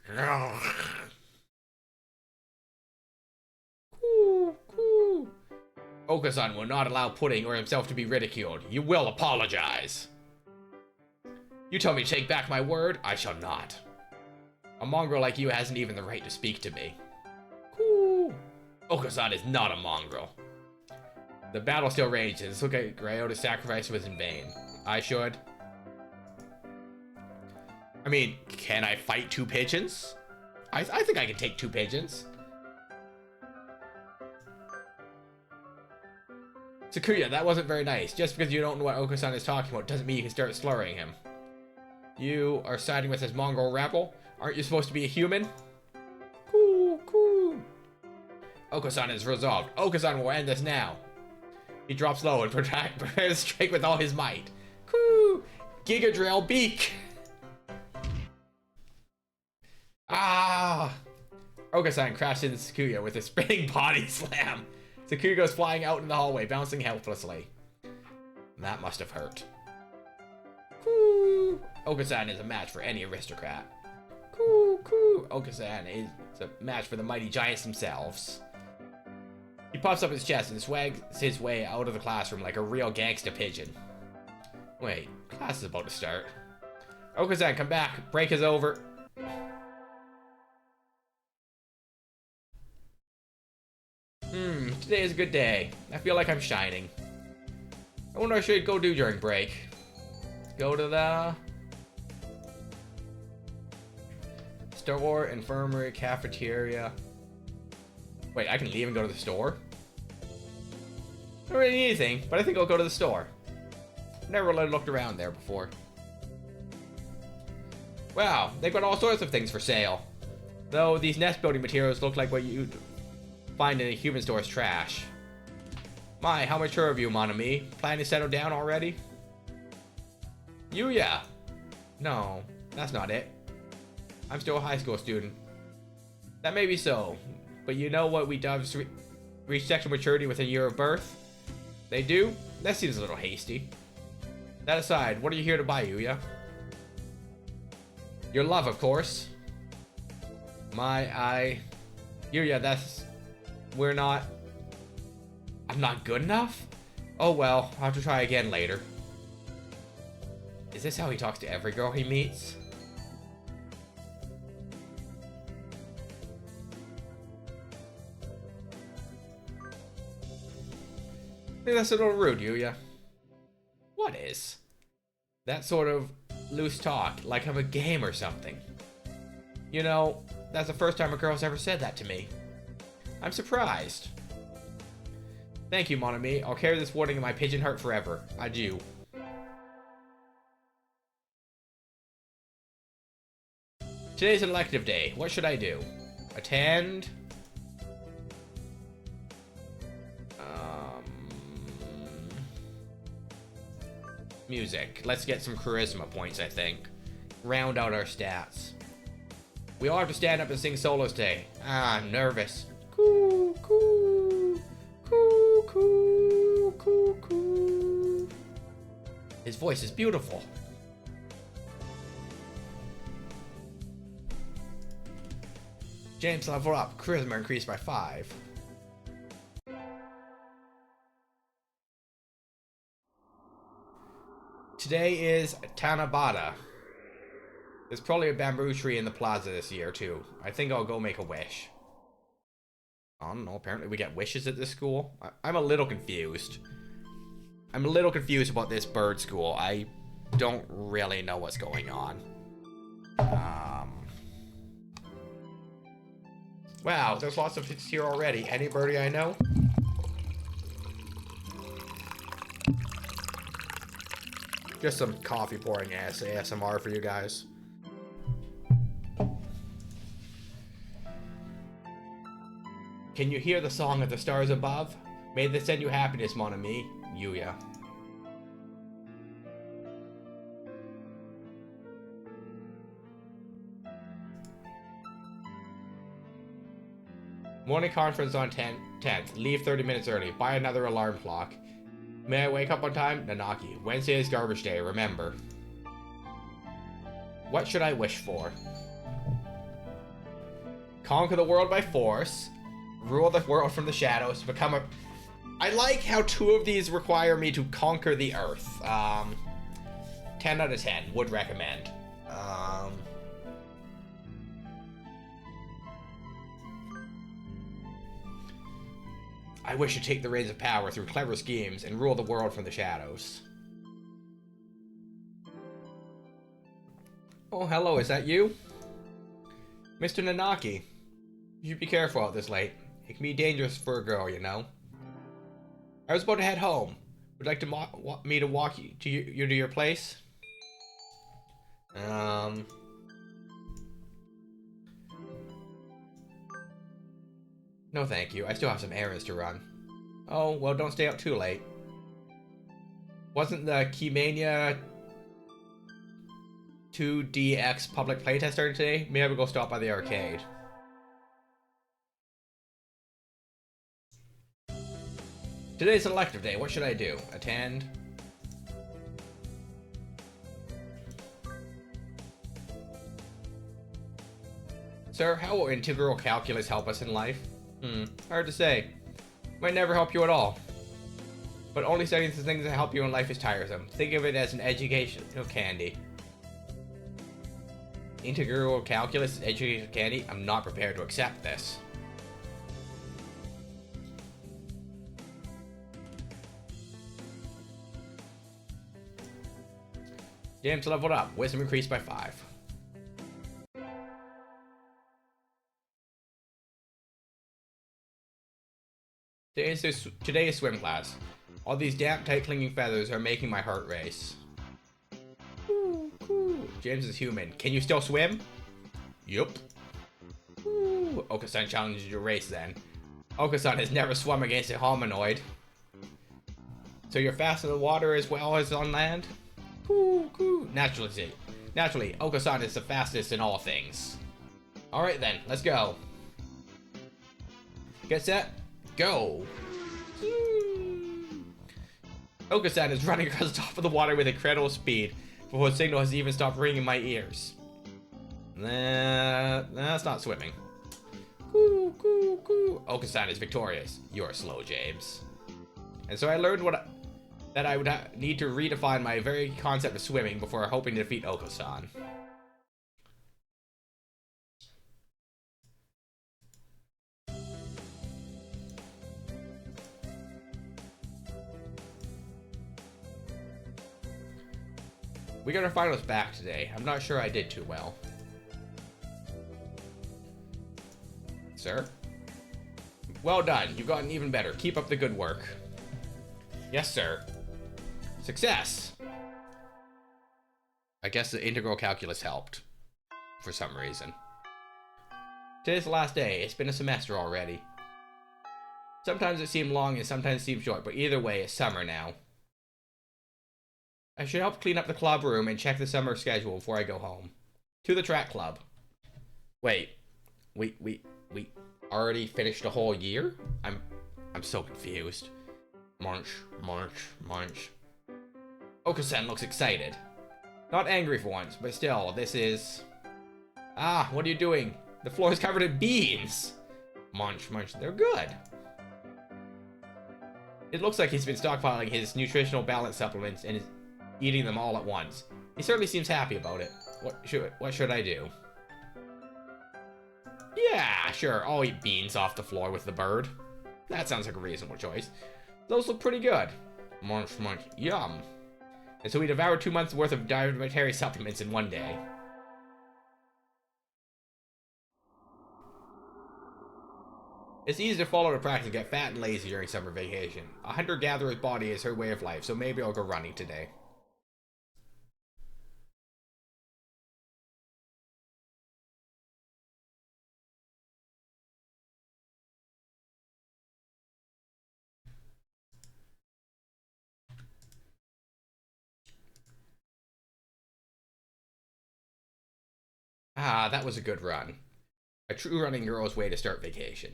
Okasan will not allow Pudding or himself to be ridiculed. You will apologize. You tell me to take back my word, I shall not. A mongrel like you hasn't even the right to speak to me. Cool. Okasan is not a mongrel. The battle still rages. Look at Gryota's sacrifice was in vain. I should. I mean, can I fight 2 pigeons? I think I can take 2 pigeons. Sakuya, that wasn't very nice. Just because you don't know what Okasan is talking about doesn't mean you can start slurring him. You are siding with his mongrel rabble? Aren't you supposed to be a human? Cool. Okasan is resolved. Okasan will end this now. He drops low and prepares to strike with all his might. Cool. Giga Drill Beak. Ah! Okasan crashed into Sakuya with a spinning body slam. Sakuya goes flying out in the hallway, bouncing helplessly. That must have hurt. Cool. Okasan is a match for any aristocrat. Cool. Okasan is a match for the mighty giants themselves. He puffs up his chest and swags his way out of the classroom like a real gangsta pigeon. Wait, class is about to start. Okasan, come back. Break is over. Today is a good day. I feel like I'm shining. I wonder what I should go do during break. Go to the store, infirmary, cafeteria. Wait, I can leave and go to the store? I don't really need anything, but I think I'll go to the store. Never really looked around there before. Wow, they've got all sorts of things for sale. Though these nest building materials look like what you'd find in a human store's trash. My, how mature of you, mon ami. Planning to settle down already? Yuya! No, that's not it. I'm still a high school student. That may be so, but you know what we doves reach sexual maturity within a year of birth? They do? That seems a little hasty. That aside, what are you here to buy, Yuya? Your love, of course. Yuya, I'm not good enough? Oh well, I'll have to try again later. Is this how he talks to every girl he meets? I think that's a little rude, Yuya. What is? That sort of loose talk, like I'm a game or something. You know, that's the first time a girl's ever said that to me. I'm surprised. Thank you, mon ami. I'll carry this warning in my pigeon heart forever. Adieu. Today's an elective day. What should I do? Attend? Music. Let's get some charisma points, I think. Round out our stats. We all have to stand up and sing solos today. I'm nervous. Cool. His voice is beautiful. James, level up. Charisma increased by 5. Today is Tanabata. There's probably a bamboo tree in the plaza this year, too. I think I'll go make a wish. I don't know, apparently we get wishes at this school. I'm a little confused. I'm a little confused about this bird school. I don't really know what's going on. Wow, there's lots of hits here already. Any birdie I know? Just some coffee pouring ASMR for you guys. Can you hear the song of the stars above? May they send you happiness, mon ami. Yuya. Morning conference on 10th. Leave 30 minutes early. Buy another alarm clock. May I wake up on time? Nanaki. Wednesday is garbage day, remember. What should I wish for? Conquer the world by force. Rule the world from the shadows. Become I like how 2 of these require me to conquer the Earth. 10 out of 10. Would recommend. I wish to take the reins of power through clever schemes and rule the world from the shadows. Oh, hello, is that you? Mr. Nanaki. You should be careful out this late. It can be dangerous for a girl, you know. I was about to head home. Would like to me to walk you to your place? No thank you, I still have some errands to run. Oh, well don't stay out too late. Wasn't the Keymania 2DX public playtest started today? Maybe I would go stop by the arcade. Today's an elective day, what should I do? Attend? Sir, how will integral calculus help us in life? Hard to say. Might never help you at all. But only studying the things that help you in life is tiresome. Think of it as an educational candy. Integral calculus is educational candy? I'm not prepared to accept this. James leveled up. Wisdom increased by 5. Today is swim class. All these damp, tight-clinging feathers are making my heart race. Ooh, cool. James is human. Can you still swim? Yup. Okasan challenges your race then. Okasan has never swum against a hominoid. So you're fast in the water as well as on land? Cool. Naturally, Okasan is the fastest in all things. Alright then, let's go. Get set, go! Okasan is running across the top of the water with incredible speed before the signal has even stopped ringing in my ears. Nah, that's not swimming. Cool. Okasan is victorious. You're slow, James. And so I learned that I would need to redefine my very concept of swimming before hoping to defeat Okasan. We got our finals back today. I'm not sure I did too well. Sir? Well done. You've gotten even better. Keep up the good work. Yes, sir. Success! I guess the integral calculus helped. For some reason. Today's the last day. It's been a semester already. Sometimes it seemed long and sometimes it seemed short, but either way, it's summer now. I should help clean up the club room and check the summer schedule before I go home. To the track club. Wait. We already finished a whole year? I'm so confused. Munch. Okasan looks excited. Not angry for once, but still, this is... Ah, what are you doing? The floor is covered in beans! Munch, they're good. It looks like he's been stockpiling his nutritional balance supplements and is eating them all at once. He certainly seems happy about it. What should I do? Yeah, sure, I'll eat beans off the floor with the bird. That sounds like a reasonable choice. Those look pretty good. Munch, yum. And so we devoured 2 months worth of dietary supplements in one day. It's easy to follow the practice and get fat and lazy during summer vacation. A hunter-gatherer's body is her way of life, so maybe I'll go running today. Ah, that was a good run. A true running girl's way to start vacation.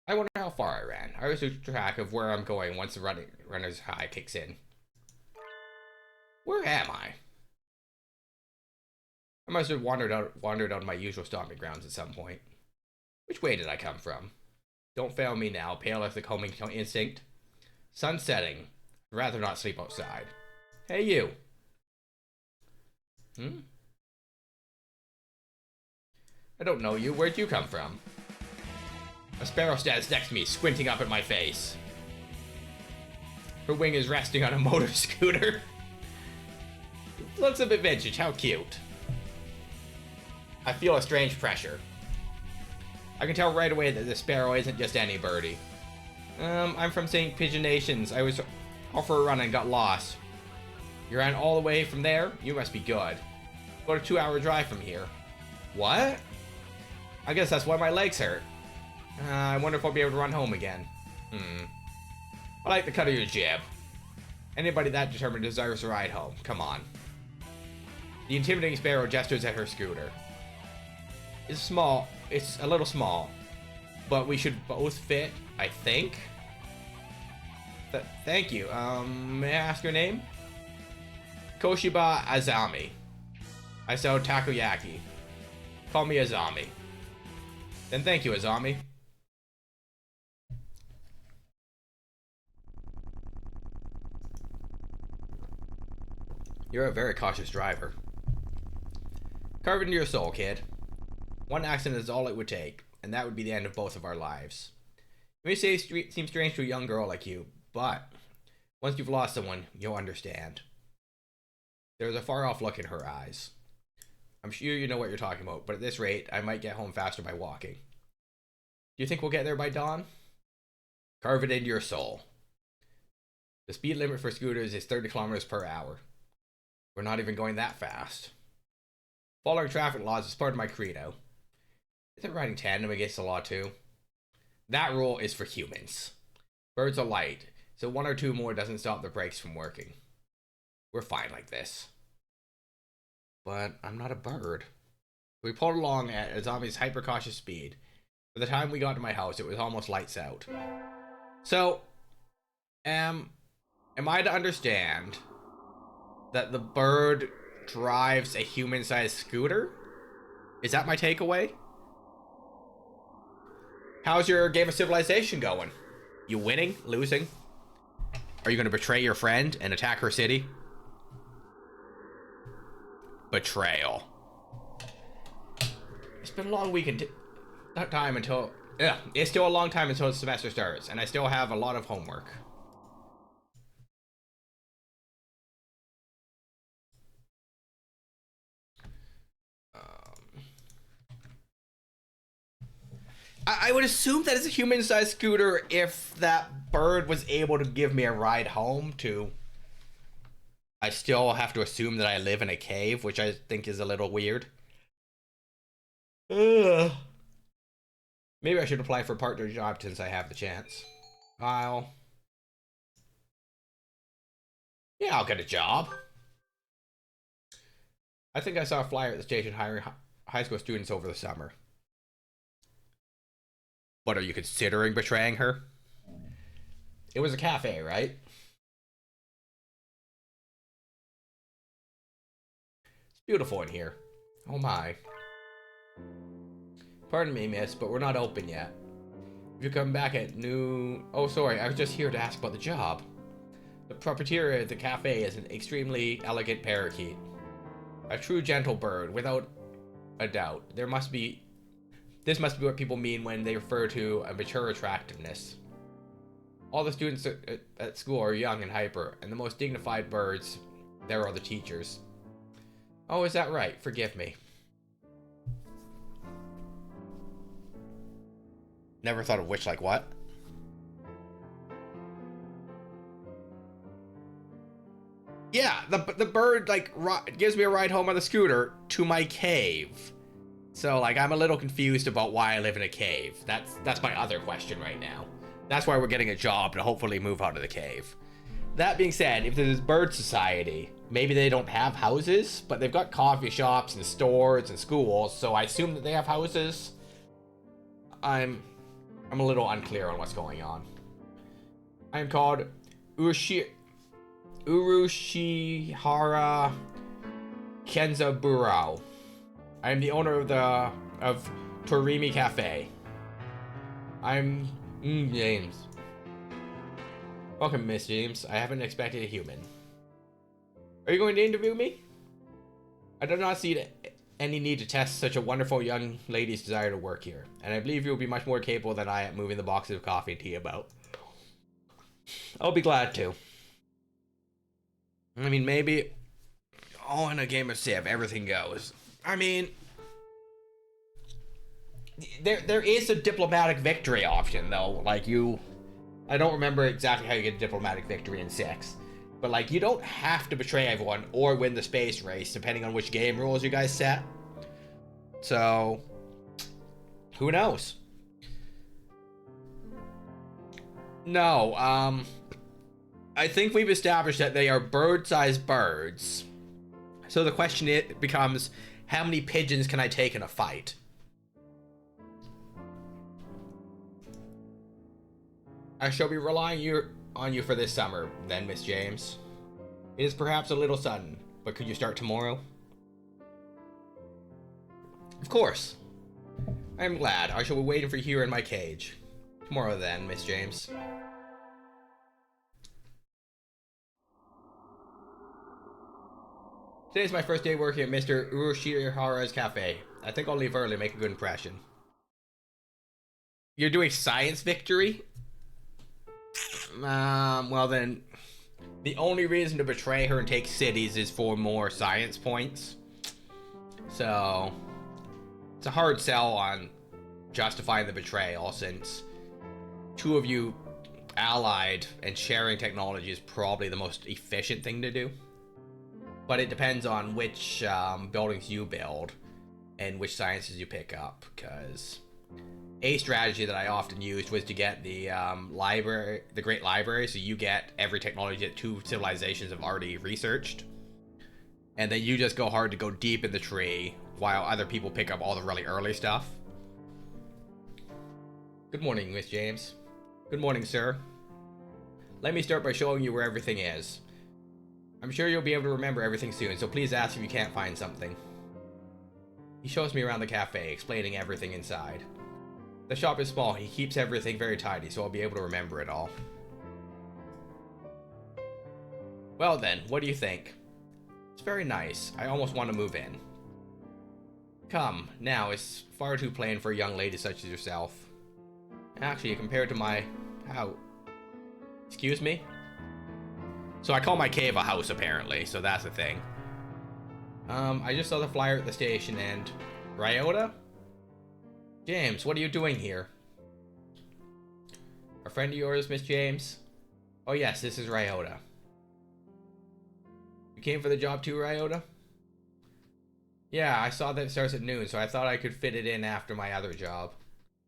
I wonder how far I ran. I always lose track of where I'm going once the runner's high kicks in. Where am I? I must have wandered out of my usual stomping grounds at some point. Which way did I come from? Don't fail me now, pale as the homing instinct. Sun setting. I'd rather not sleep outside. Hey, you. I don't know you. Where'd you come from? A sparrow stands next to me, squinting up at my face. Her wing is resting on a motor scooter. Looks a bit vintage. How cute. I feel a strange pressure. I can tell right away that the sparrow isn't just any birdie. I'm from St. Pigeon Nations. I was off for a run and got lost. You ran all the way from there? You must be good. About a 2-hour drive from here. What? I guess that's why my legs hurt. I wonder if I'll be able to run home again. I like the cut of your jib. Anybody that determined deserves a ride home. Come on. The intimidating sparrow gestures at her scooter. It's small. It's a little small. But we should both fit, I think. Thank you. May I ask your name? Koshiba Azami. I sell takoyaki. Call me Azami. Then thank you, Azami. You're a very cautious driver. Carve it into your soul, kid. One accident is all it would take, and that would be the end of both of our lives. You may say it seems strange to a young girl like you, but once you've lost someone, you'll understand. There's a far-off look in her eyes. I'm sure you know what you're talking about, but at this rate, I might get home faster by walking. Do you think we'll get there by dawn? Carve it into your soul. The speed limit for scooters is 30 kilometers per hour. We're not even going that fast. Following traffic laws is part of my credo. Isn't riding tandem against the law too? That rule is for humans. Birds are light, so 1 or 2 more doesn't stop the brakes from working. We're fine like this. But I'm not a bird. We pulled along at Azami's hyper-cautious speed. By the time we got to my house, it was almost lights out. So, am I to understand that the bird drives a human-sized scooter? Is that my takeaway? How's your game of Civilization going? You winning? Losing? Are you going to betray your friend and attack her city? Betrayal. It's been a long weekend. Time until... it's still a long time until the semester starts, and I still have a lot of homework. I would assume that it's a human-sized scooter if that bird was able to give me a ride home to... I still have to assume that I live in a cave, which I think is a little weird. Ugh. Maybe I should apply for a partner job since I have the chance. Yeah, I'll get a job. I think I saw a flyer at the station hiring high school students over the summer. What, are you considering betraying her? It was a cafe, right? It's beautiful in here. Oh my. Pardon me, miss, but we're not open yet. If you come back at noon... Oh, sorry, I was just here to ask about the job. The proprietor of the cafe is an extremely elegant parakeet. A true gentle bird, without a doubt. This must be what people mean when they refer to a mature attractiveness. All the students at school are young and hyper, and the most dignified birds there are the teachers. Oh, is that right? Forgive me. Never thought of which, like what? Yeah, the bird, like, gives me a ride home on the scooter to my cave. So, like, I'm a little confused about why I live in a cave. That's my other question right now. That's why we're getting a job to hopefully move out of the cave. That being said, if there's Bird Society, maybe they don't have houses, but they've got coffee shops and stores and schools, so I assume that they have houses. I'm a little unclear on what's going on. I am called Urushihara Kenzaburao. I am the owner of Torimi Cafe. I'm James. Welcome, Miss James. I haven't expected a human. Are you going to interview me? I do not see any need to test such a wonderful young lady's desire to work here, and I believe you will be much more capable than I at moving the boxes of coffee and tea about. I'll be glad to. I mean, maybe all in a game of Civ, everything goes. I mean, there is a diplomatic victory option, though. Like, I don't remember exactly how you get a diplomatic victory in 6. But, like, you don't have to betray everyone or win the space race, depending on which game rules you guys set. So, who knows? No, I think we've established that they are bird-sized birds. So the question becomes, how many pigeons can I take in a fight? I shall be relying on you for this summer, then, Miss James. It is perhaps a little sudden, but could you start tomorrow? Of course. I am glad. I shall be waiting for you here in my cage. Tomorrow, then, Miss James. Today's my first day working at Mr. Urushihara's cafe. I think I'll leave early and make a good impression. You're doing science victory? Well then, the only reason to betray her and take cities is for more science points. So, it's a hard sell on justifying the betrayal, since 2 of you allied and sharing technology is probably the most efficient thing to do. But it depends on which buildings you build and which sciences you pick up, because a strategy that I often used was to get the library, the Great Library, so you get every technology that 2 civilizations have already researched, and then you just go hard to go deep in the tree while other people pick up all the really early stuff. Good morning, Miss James. Good morning, sir. Let me start by showing you where everything is. I'm sure you'll be able to remember everything soon, so please ask if you can't find something. He shows me around the cafe, explaining everything inside. The shop is small, he keeps everything very tidy, so I'll be able to remember it all. Well then, what do you think? It's very nice. I almost want to move in. Come, now, it's far too plain for a young lady such as yourself. Actually, compared to my... Excuse me? So I call my cave a house, apparently, so that's a thing. I just saw the flyer at the station and... Ryota? James, what are you doing here? A friend of yours, Miss James? Oh yes, this is Ryota. You came for the job too, Ryota? Yeah, I saw that it starts at noon, so I thought I could fit it in after my other job.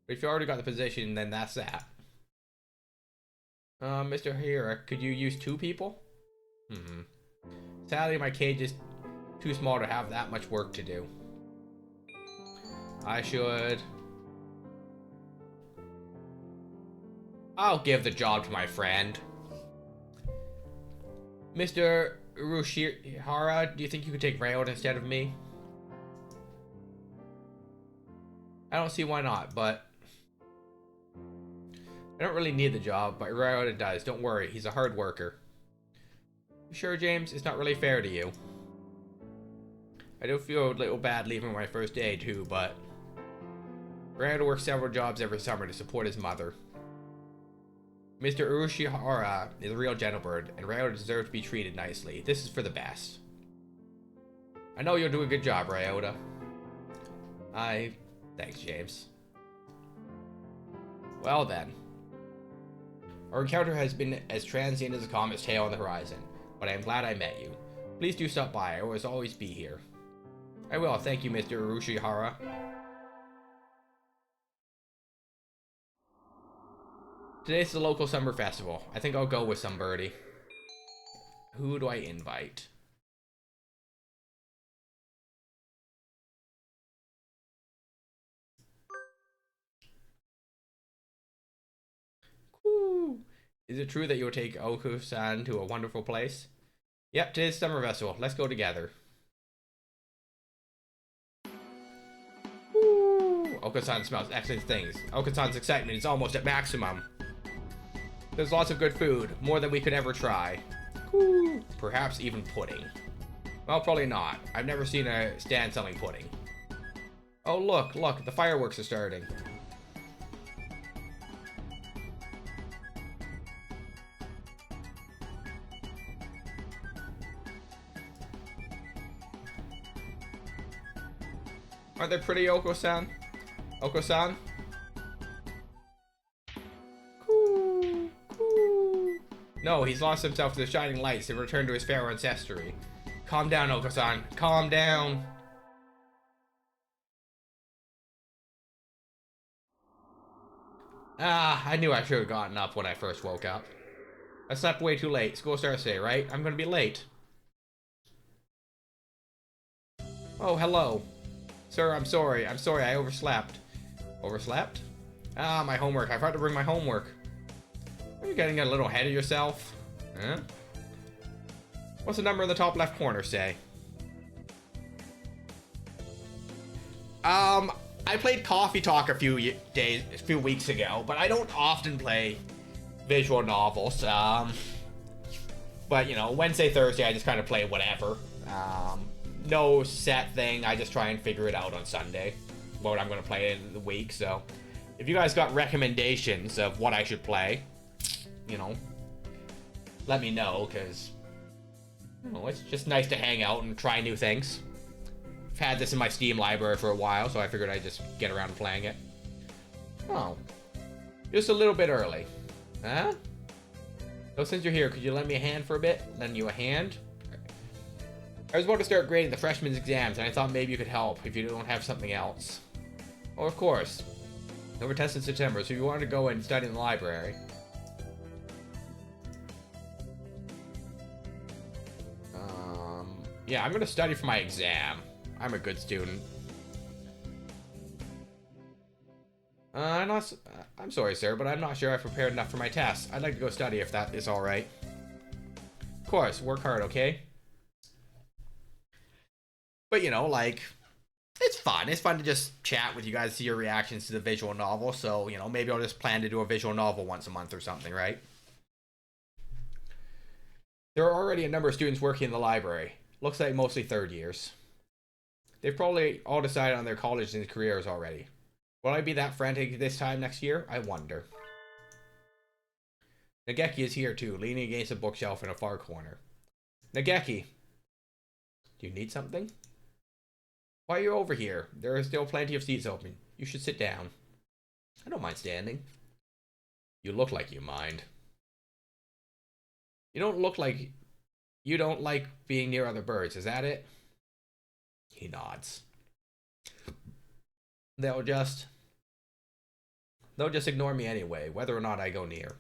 But if you already got the position, then that's that. Mr. Hira, could you use 2 people? Sadly, my cage is too small to have that much work to do. I'll give the job to my friend. Mr. Urushihara, do you think you could take Ryota instead of me? I don't see why not, but... I don't really need the job, but Ryota does. Don't worry, he's a hard worker. You sure, James? It's not really fair to you. I do feel a little bad leaving my first day, too, but... Ryota works several jobs every summer to support his mother. Mr. Urushihara is a real gentlebird, and Ryota deserves to be treated nicely. This is for the best. I know you'll do a good job, Ryota. Thanks, James. Well then. Our encounter has been as transient as a comet's tail on the horizon, but I am glad I met you. Please do stop by, I will always be here. I will, thank you, Mr. Urushihara. Today's the local summer festival. I think I'll go with somebody. Who do I invite? Woo. Is it true that you'll take Oku-san to a wonderful place? Yep, today's summer festival. Let's go together. Woo. Oko-san smells excellent things. Oko-san's excitement is almost at maximum. There's lots of good food, more than we could ever try. Ooh, perhaps even pudding. Well, probably not. I've never seen a stand selling pudding. Oh, look, the fireworks are starting. Aren't they pretty, Oko-san? Oko-san? No, he's lost himself to the shining lights and returned to his fair ancestry. Calm down, Oko-san. Calm down. Ah, I knew I should have gotten up when I first woke up. I slept way too late. School starts today, right? I'm gonna be late. Oh, hello. Sir, I'm sorry. I overslept. Overslept? Ah, my homework. I forgot to bring my homework. Are you getting a little ahead of yourself? Huh? What's the number in the top left corner say? I played Coffee Talk a few weeks ago, but I don't often play visual novels. But you know, Wednesday, Thursday, I just kind of play whatever. No set thing. I just try and figure it out on Sunday what I'm going to play in the week. So if you guys got recommendations of what I should play, you know, let me know, because you know, it's just nice to hang out and try new things. I've had this in my Steam library for a while, so I figured I'd just get around to playing it. Oh, just a little bit early. Huh? So since you're here, could you lend me a hand for a bit? Lend you a hand? I was about to start grading the freshman's exams, and I thought maybe you could help if you don't have something else. Oh, of course. Over tests in September, so if you wanted to go and study in the library. Yeah, I'm gonna study for my exam. I'm a good student. I'm sorry, sir, but I'm not sure I've prepared enough for my test. I'd like to go study if that is alright. Of course, work hard, okay? But, you know, like, it's fun. It's fun to just chat with you guys, see your reactions to the visual novel. So, you know, maybe I'll just plan to do a visual novel once a month or something, right? There are already a number of students working in the library. Looks like mostly third years. They've probably all decided on their college and careers already. Will I be that frantic this time next year? I wonder. Nageki is here too, leaning against a bookshelf in a far corner. Nageki! Do you need something? Why are you over here? There are still plenty of seats open. You should sit down. I don't mind standing. You look like you mind. You don't look like... You don't like being near other birds, is that it? He nods. They'll just ignore me anyway, whether or not I go near.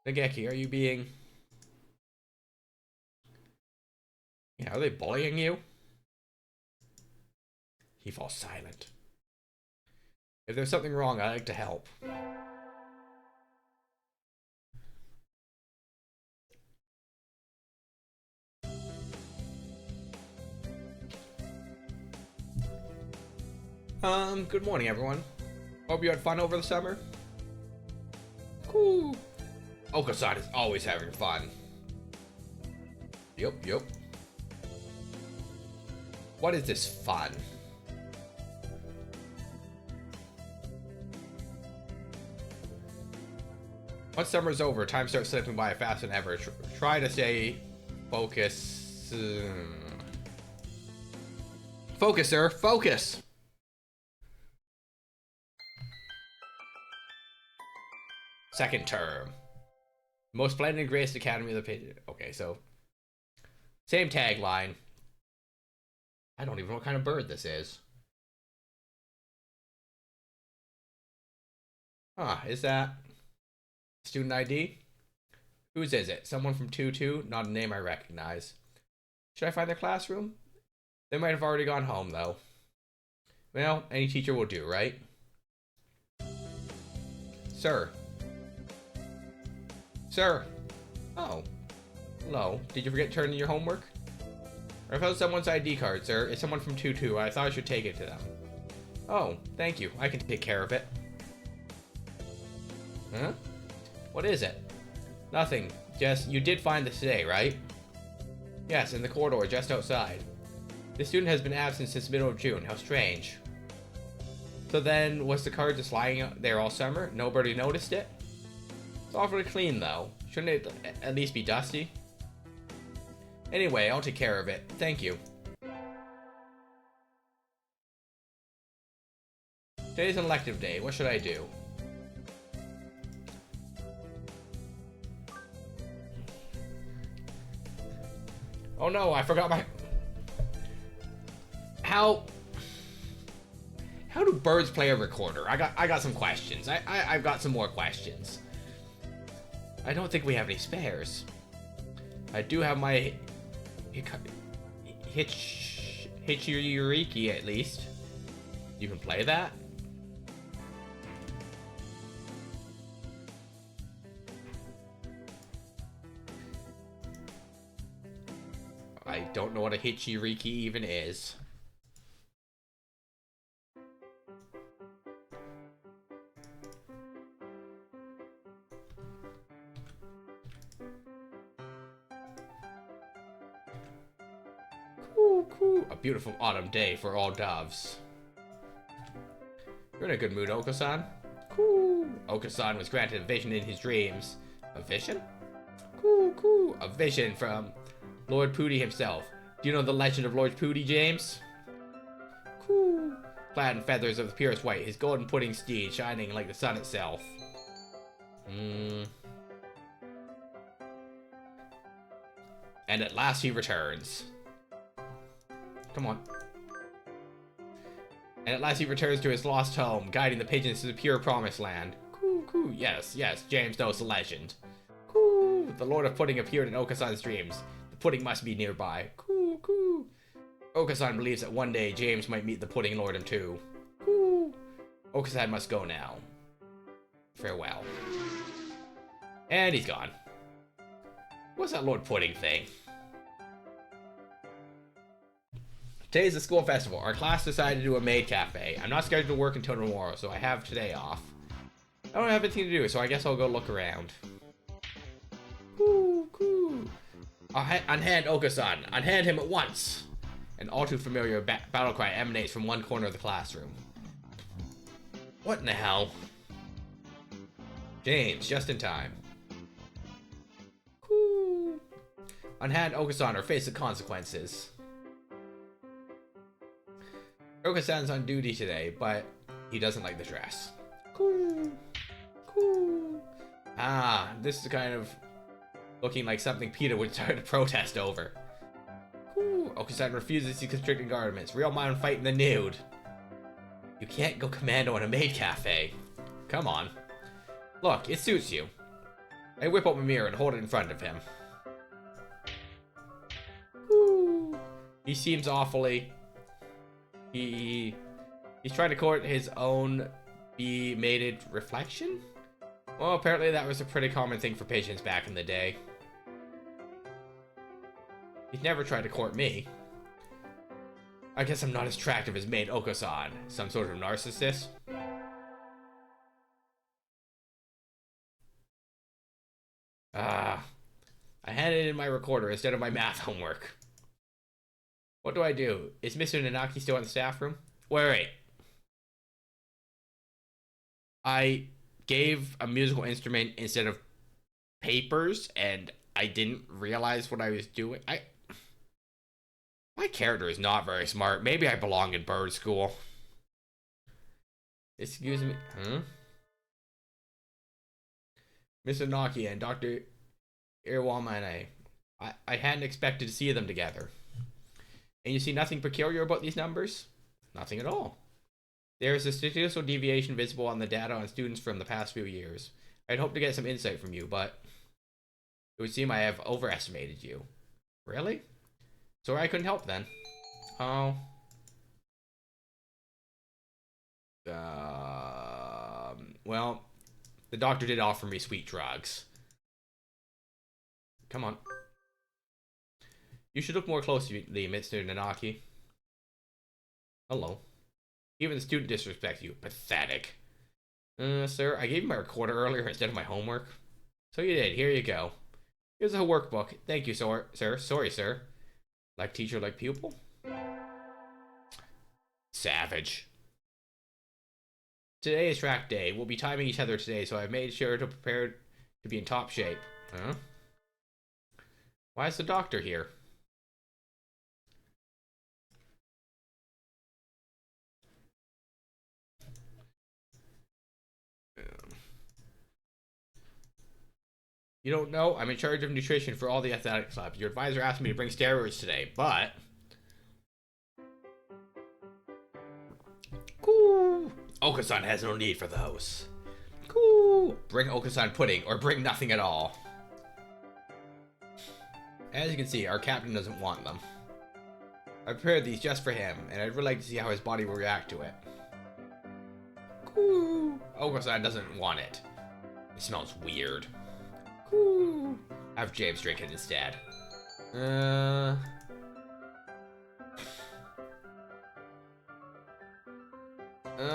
Nageki, are you being... Yeah, are they bullying you? He falls silent. If there's something wrong, I'd like to help. Good morning, everyone. Hope you had fun over the summer. Cool. Oko-san is always having fun. Yup. What is this fun? Once summer's over, time starts slipping by faster than ever. Try to stay focused. Focus, sir. Focus! Second term. Most splendid and greatest academy of the page. Okay, so... Same tagline. I don't even know what kind of bird this is. Ah, is that... Student ID? Whose is it? Someone from 2-2? Not a name I recognize. Should I find their classroom? They might have already gone home, though. Well, any teacher will do, right? Sir. Sir. Oh. Hello. Did you forget to turn in your homework? I found someone's ID card, sir. It's someone from 2-2. I thought I should take it to them. Oh, thank you. I can take care of it. Huh? What is it? Nothing. Just, you did find this today, right? Yes, in the corridor just outside. The student has been absent since the middle of June. How strange. So then, was the card just lying out there all summer? Nobody noticed it? It's awfully clean, though. Shouldn't it at least be dusty? Anyway, I'll take care of it. Thank you. Today's an elective day. What should I do? Oh no, I forgot my... How do birds play a recorder? I got some questions. I've got some more questions. I don't think we have any spares. I do have my Hitchuriki at least. You can play that? I don't know what a Hitchuriki even is. Cool. A beautiful autumn day for all doves. You're in a good mood, Oko-san. Cool. Oko-san was granted a vision in his dreams. A vision? Cool. A vision from Lord Pooty himself. Do you know the legend of Lord Pooty, James? Cool. Clad in feathers of the purest white, his golden pudding steed shining like the sun itself. And at last he returns. Come on. And at last he returns to his lost home, guiding the pigeons to the pure promised land. Cool. Yes, James knows the legend. Cool. The Lord of Pudding appeared in Oko-san's dreams. The pudding must be nearby. Cool. Oko-san believes that one day James might meet the Pudding Lordum too. Cool. Oko-san must go now. Farewell. And he's gone. What's that Lord Pudding thing? Today's the school festival. Our class decided to do a maid cafe. I'm not scheduled to work until tomorrow, so I have today off. I don't have anything to do, so I guess I'll go look around. Cool. Unhand Oko-san. Unhand him at once. An all too familiar battle cry emanates from one corner of the classroom. What in the hell? James, just in time. Cool. Unhand Oko-san or face the consequences. Oko-san's on duty today, but he doesn't like the dress. Cool. Ah, this is kind of looking like something Peter would start to protest over. Cool. Oko-san refuses to constrict garments. Real man fighting the nude. You can't go commando in a maid cafe. Come on. Look, it suits you. I whip up a mirror and hold it in front of him. Cool. He seems awfully... He's trying to court his own be-mated reflection? Well, apparently that was a pretty common thing for patients back in the day. He's never tried to court me. I guess I'm not as attractive as maid Oko-san. Some sort of narcissist? I handed in my recorder instead of my math homework. What do I do? Is Mr. Nanaki still in the staff room? Wait. I gave a musical instrument instead of papers, and I didn't realize what I was doing. My character is not very smart. Maybe I belong in bird school. Excuse me. Mr. Naki and Dr. Iwamane. I hadn't expected to see them together. And you see nothing peculiar about these numbers? Nothing at all. There is a statistical deviation visible on the data on students from the past few years. I'd hoped to get some insight from you, but it would seem I have overestimated you. Really? Sorry I couldn't help then. Oh. Well, the doctor did offer me sweet drugs. Come on. You should look more closely, Mr. Nanaki. Hello. Even the student disrespects you. Pathetic. Sir, I gave you my recorder earlier instead of my homework. So you did. Here you go. Here's a workbook. Thank you, sir. Sorry, sir. Like teacher, like pupil? Savage. Today is track day. We'll be timing each other today, so I've made sure to prepare to be in top shape. Huh? Why is the doctor here? You don't know? I'm in charge of nutrition for all the athletic clubs. Your advisor asked me to bring steroids today, but... Cool. Okasan has no need for those. Cool. Bring Okasan pudding, or bring nothing at all. As you can see, our captain doesn't want them. I prepared these just for him, and I'd really like to see how his body will react to it. Cool. Okasan doesn't want it. It smells weird. Cool. Have James drink it instead.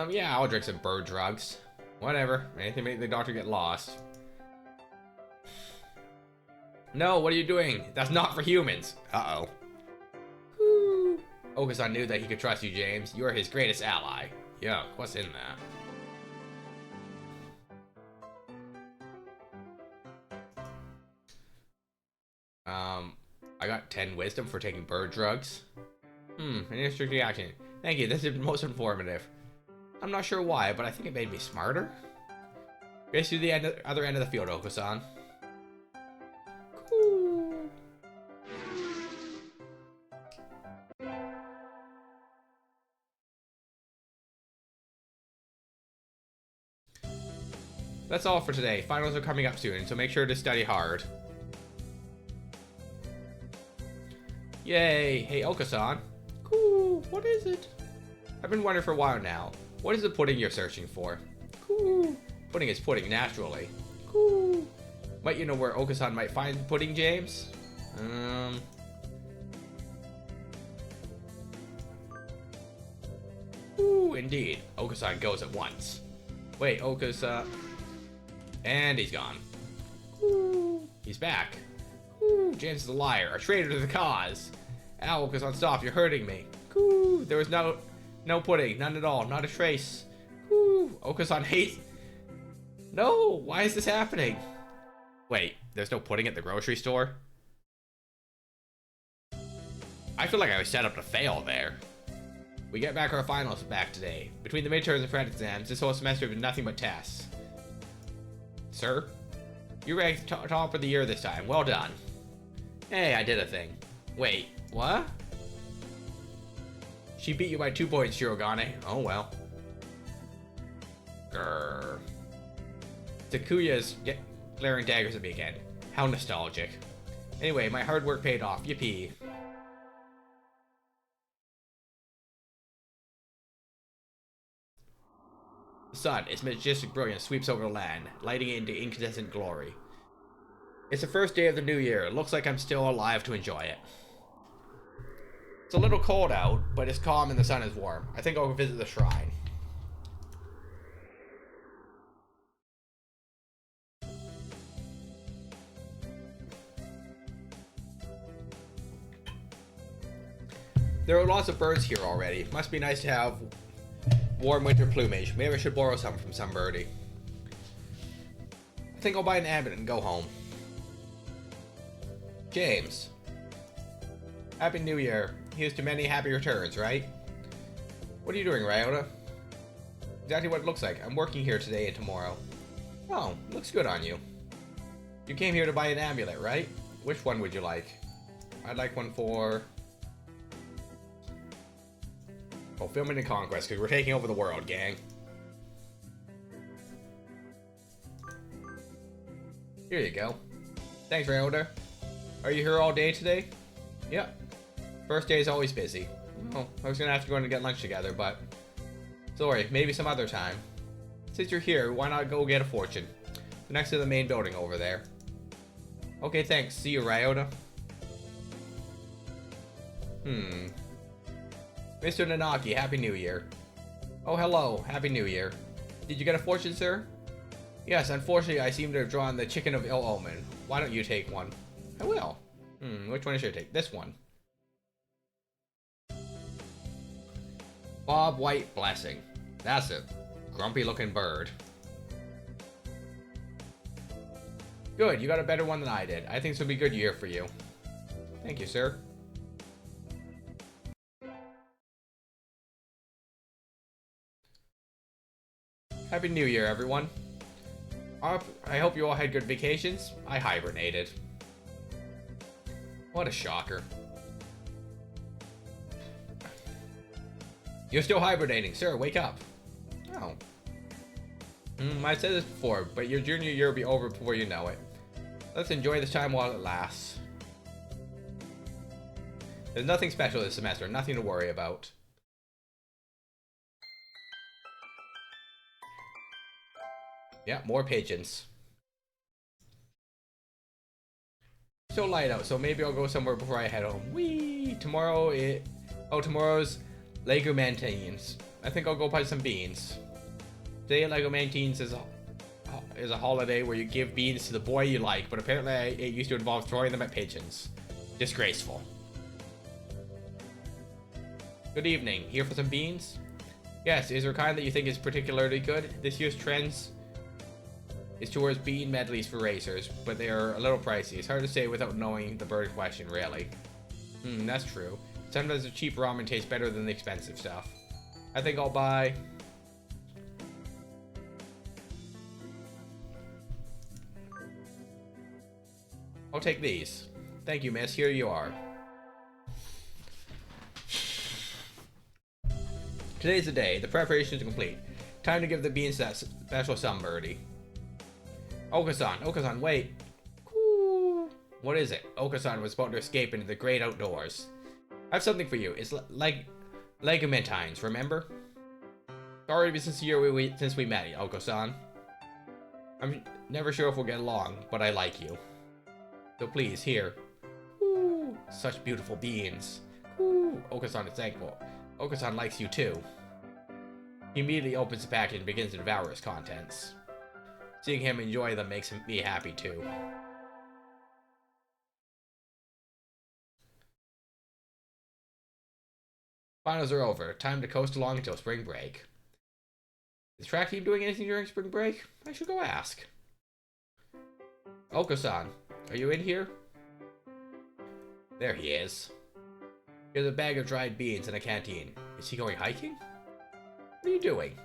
Yeah, I'll drink some bird drugs. Whatever. Anything to make the doctor get lost. No, what are you doing? That's not for humans. Uh-oh. Okasan knew that he could trust you, James. You are his greatest ally. Yuck, what's in that? I got 10 wisdom for taking bird drugs. An interesting reaction. Thank you, this is most informative. I'm not sure why, but I think it made me smarter. Race to the other end of the field, Okasan. Cool. That's all for today. Finals are coming up soon, so make sure to study hard. Yay! Hey, Okasan. Cool. What is it? I've been wondering for a while now. What is the pudding you're searching for? Cool. Pudding is pudding, naturally. Cool. Might you know where Okasan might find pudding, James? Ooh, indeed. Okasan goes at once. Wait, Okasan... And he's gone. Ooh, he's back. Ooh, James is a liar, a traitor to the cause. Ow, Okasan, stop, you're hurting me. Ooh, there was no pudding, none at all, not a trace. Ooh, Okasan hates... No, why is this happening? Wait, there's no pudding at the grocery store? I feel like I was set up to fail there. We get back our finals back today. Between the midterms and credit exams, this whole semester has been nothing but tests. Sir? You ranked top of the year this time. Well done. Hey, I did a thing. Wait, what? She beat you by 2 points, Shirogane. Oh well. Grrr. Takuya's glaring daggers at me again. How nostalgic. Anyway, my hard work paid off. Yippee. The sun, its majestic brilliance, sweeps over the land, lighting it into incandescent glory. It's the first day of the new year. It looks like I'm still alive to enjoy it. It's a little cold out, but it's calm and the sun is warm. I think I'll go visit the shrine. There are lots of birds here already. Must be nice to have warm winter plumage. Maybe I should borrow some from some birdie. I think I'll buy an amulet and go home. James. Happy New Year. Here's to many happy returns, right? What are you doing, Ryota? Exactly what it looks like. I'm working here today and tomorrow. Oh, looks good on you. You came here to buy an amulet, right? Which one would you like? I'd like one for... Fulfillment and Conquest, because we're taking over the world, gang. Here you go. Thanks, Ryota. Are you here all day today? Yep. First day is always busy. Oh, I was gonna have to go in and get lunch together, but... Sorry, maybe some other time. Since you're here, why not go get a fortune? Next to the main building over there. Okay, thanks. See you, Ryota. Mr. Nanaki, Happy New Year. Oh, hello. Happy New Year. Did you get a fortune, sir? Yes, unfortunately, I seem to have drawn the chicken of ill omen. Why don't you take one? I will. Which one should I take? This one. Bob White Blessing. That's a grumpy-looking bird. Good, you got a better one than I did. I think this will be a good year for you. Thank you, sir. Happy New Year, everyone. I hope you all had good vacations. I hibernated. What a shocker. You're still hibernating, sir. Wake up. Oh. I said this before, but your junior year will be over before you know it. Let's enjoy this time while it lasts. There's nothing special this semester, nothing to worry about. Yeah, more pigeons. So light out, so maybe I'll go somewhere before I head home. Whee! Tomorrow's Legomantines. I think I'll go buy some beans. Today at Legomantines is a holiday where you give beans to the boy you like, but apparently it used to involve throwing them at pigeons. Disgraceful. Good evening. Here for some beans? Yes, is there a kind that you think is particularly good? This year's trends is towards bean medleys for racers, but they are a little pricey. It's hard to say without knowing the bird question, really. That's true. Sometimes the cheap ramen tastes better than the expensive stuff. I think I'll buy... I'll take these. Thank you, miss. Here you are. Today's the day. The preparations are complete. Time to give the beans to that special sunbirdie. Okasan, wait. Ooh. What is it? Okasan was about to escape into the great outdoors. I have something for you. It's like Legomantines, remember? It's already been since we met, Okasan. I'm never sure if we'll get along, but I like you. So please, here. Ooh, such beautiful beans. Ooh, Okasan is thankful. Okasan likes you too. He immediately opens the package and begins to devour its contents. Seeing him enjoy them makes me happy too. Finals are over. Time to coast along until spring break. Is the track team doing anything during spring break? I should go ask. Okasan, are you in here? There he is. Here's a bag of dried beans and a canteen. Is he going hiking? What are you doing?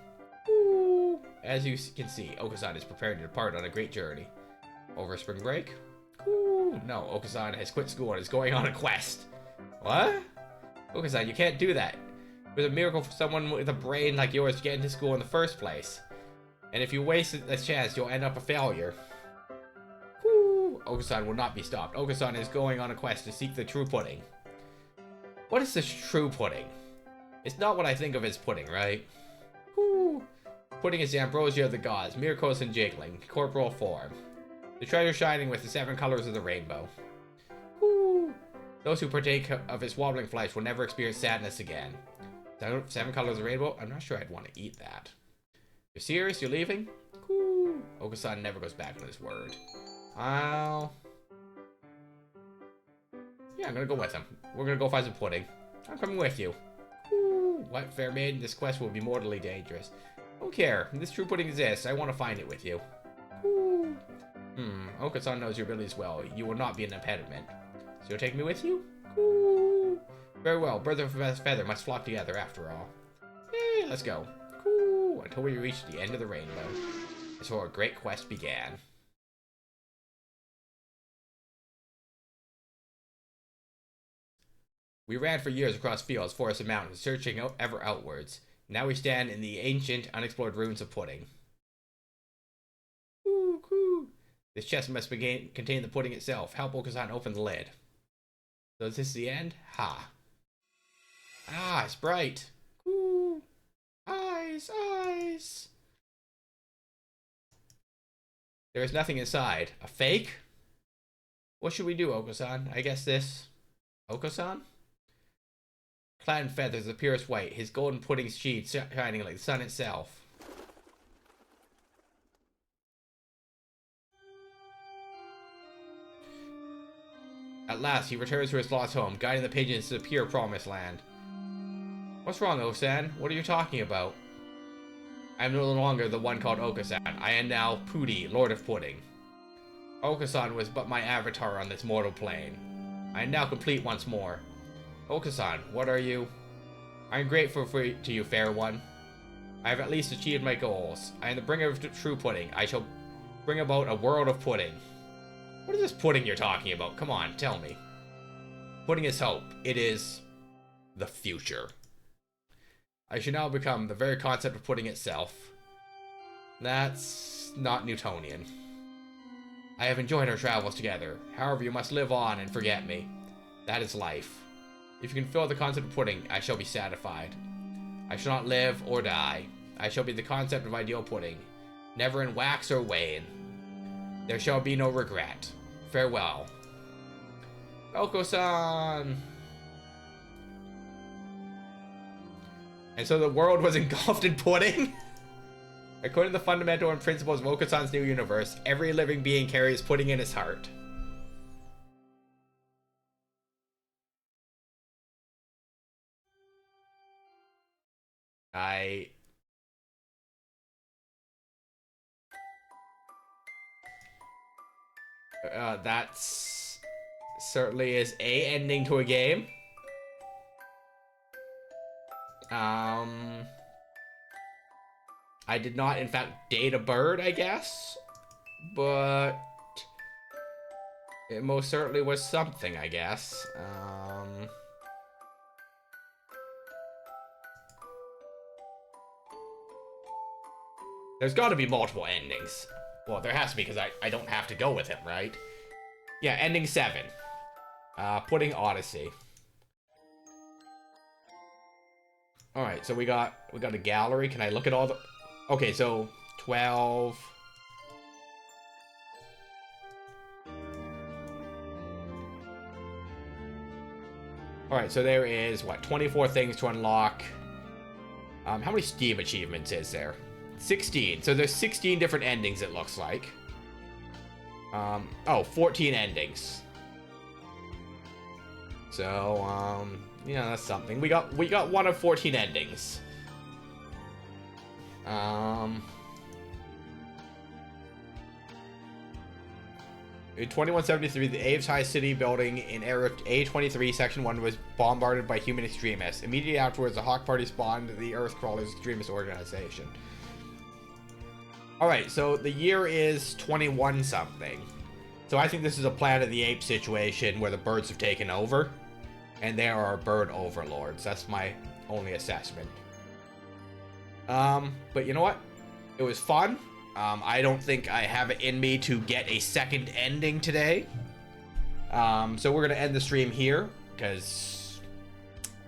Ooh. As you can see, Okasan is preparing to depart on a great journey. Over spring break? Ooh. No, Okasan has quit school and is going on a quest. What? Okasan, you can't do that. It was a miracle for someone with a brain like yours to get into school in the first place. And if you waste this chance, you'll end up a failure. Ooh. Okasan will not be stopped. Okasan is going on a quest to seek the true pudding. What is this true pudding? It's not what I think of as pudding, right? Ooh. Pudding is the ambrosia of the gods, miracles and jiggling, corporal form. The treasure shining with the 7 colors of the rainbow. Ooh. Those who partake of its wobbling flesh will never experience sadness again. 7 colors of the rainbow? I'm not sure I'd want to eat that. You're serious? You're leaving? Ooh. Okasan never goes back on his word. Yeah, I'm gonna go with him. We're gonna go find some pudding. I'm coming with you. Ooh, what, fair maiden? This quest will be mortally dangerous. Don't care. This true pudding exists. I want to find it with you. Ooh. Okasan knows your abilities well. You will not be an impediment. So you'll take me with you? Ooh. Very well. Birds of a feather must flock together after all. Hey, let's go. Ooh. Until we reach the end of the rainbow. That's where our great quest began. We ran for years across fields, forests, and mountains, searching ever outwards. Now we stand in the ancient, unexplored ruins of Pudding. Ooh, coo. This chest must contain the pudding itself. Help Okasan open the lid. So is this the end? Ha. Ah, it's bright. Ooh. Eyes, eyes. There is nothing inside. A fake? What should we do, Okasan? I guess this. Okasan? clad in feathers of purest white, his golden pudding sheet shining like the sun itself. At last, he returns to his lost home, guiding the pigeons to the pure promised land. What's wrong, Osan? What are you talking about? I am no longer the one called Okasan. I am now Pudi, Lord of Pudding. Okasan was but my avatar on this mortal plane. I am now complete once more. Okasan, what are you? I am grateful to you, fair one. I have at least achieved my goals. I am the bringer of true pudding. I shall bring about a world of pudding. What is this pudding you're talking about? Come on, tell me. Pudding is hope. It is the future. I should now become the very concept of pudding itself. That's not Newtonian. I have enjoyed our travels together. However, you must live on and forget me. That is life. If you can fill the concept of pudding, I shall be satisfied. I shall not live or die. I shall be the concept of ideal pudding, never in wax or wane. There shall be no regret. Farewell. Oko-san! And so the world was engulfed in pudding? According to the fundamental and principles of Oko-san's new universe, every living being carries pudding in its heart. That's certainly is a ending to a game. I did not, in fact, date a bird, I guess, but it most certainly was something, I guess. There's got to be multiple endings. Well, there has to be, because I don't have to go with him, right? Yeah, ending 7. Pudding Odyssey. Alright, so we got a gallery. Can I look at all the... Okay, so 12... Alright, so there is, what, 24 things to unlock. How many Steam achievements is there? 16. So there's 16 different endings, it looks like. 14 endings. So, yeah, that's something. We got one of 14 endings. In 2173, the Aves High City building in Area A23, Section 1 was bombarded by human extremists. Immediately afterwards, the Hawk Party spawned the Earthcrawlers extremist organization. Alright, so the year is 21-something. So I think this is a Planet of the Apes situation where the birds have taken over. And there are bird overlords. That's my only assessment. But you know what? It was fun. I don't think I have it in me to get a second ending today. So we're going to end the stream here. Because,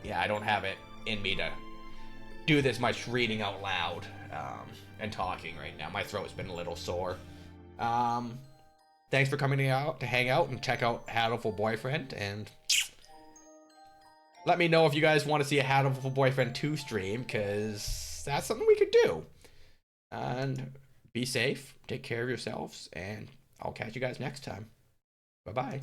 yeah, I don't have it in me to do this much reading out loud and talking right now. My throat's been a little sore. Thanks for coming out to hang out and check out Hatoful Boyfriend. And let me know if you guys want to see a Hatoful Boyfriend 2 stream, because that's something we could do. And be safe, take care of yourselves, and I'll catch you guys next time. Bye-bye.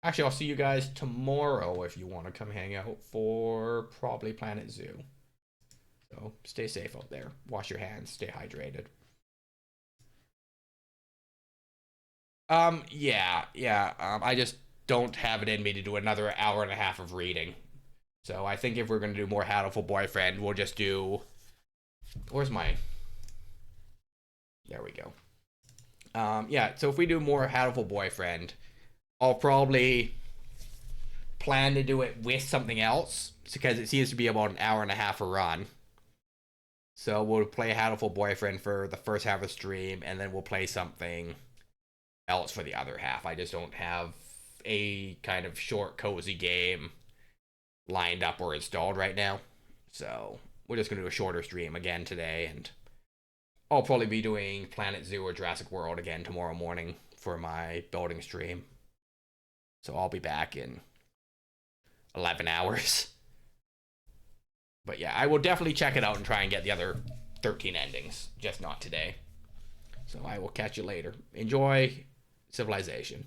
Actually, I'll see you guys tomorrow if you want to come hang out for probably Planet Zoo. So stay safe out there. Wash your hands, stay hydrated. I just don't have it in me to do another hour and a half of reading. So I think if we're going to do more Hatoful Boyfriend, we'll just do... Where's my... There we go. Yeah, so if we do more Hatoful Boyfriend, I'll probably plan to do it with something else, because it seems to be about an hour and a half a run. So we'll play Hatoful Boyfriend for the first half of the stream, and then we'll play something else for the other half. I just don't have a kind of short, cozy game lined up or installed right now. So we're just going to do a shorter stream again today, and I'll probably be doing Planet Zoo or Jurassic World again tomorrow morning for my building stream. So I'll be back in 11 hours. But yeah, I will definitely check it out and try and get the other 13 endings, just not today. So I will catch you later. Enjoy Civilization.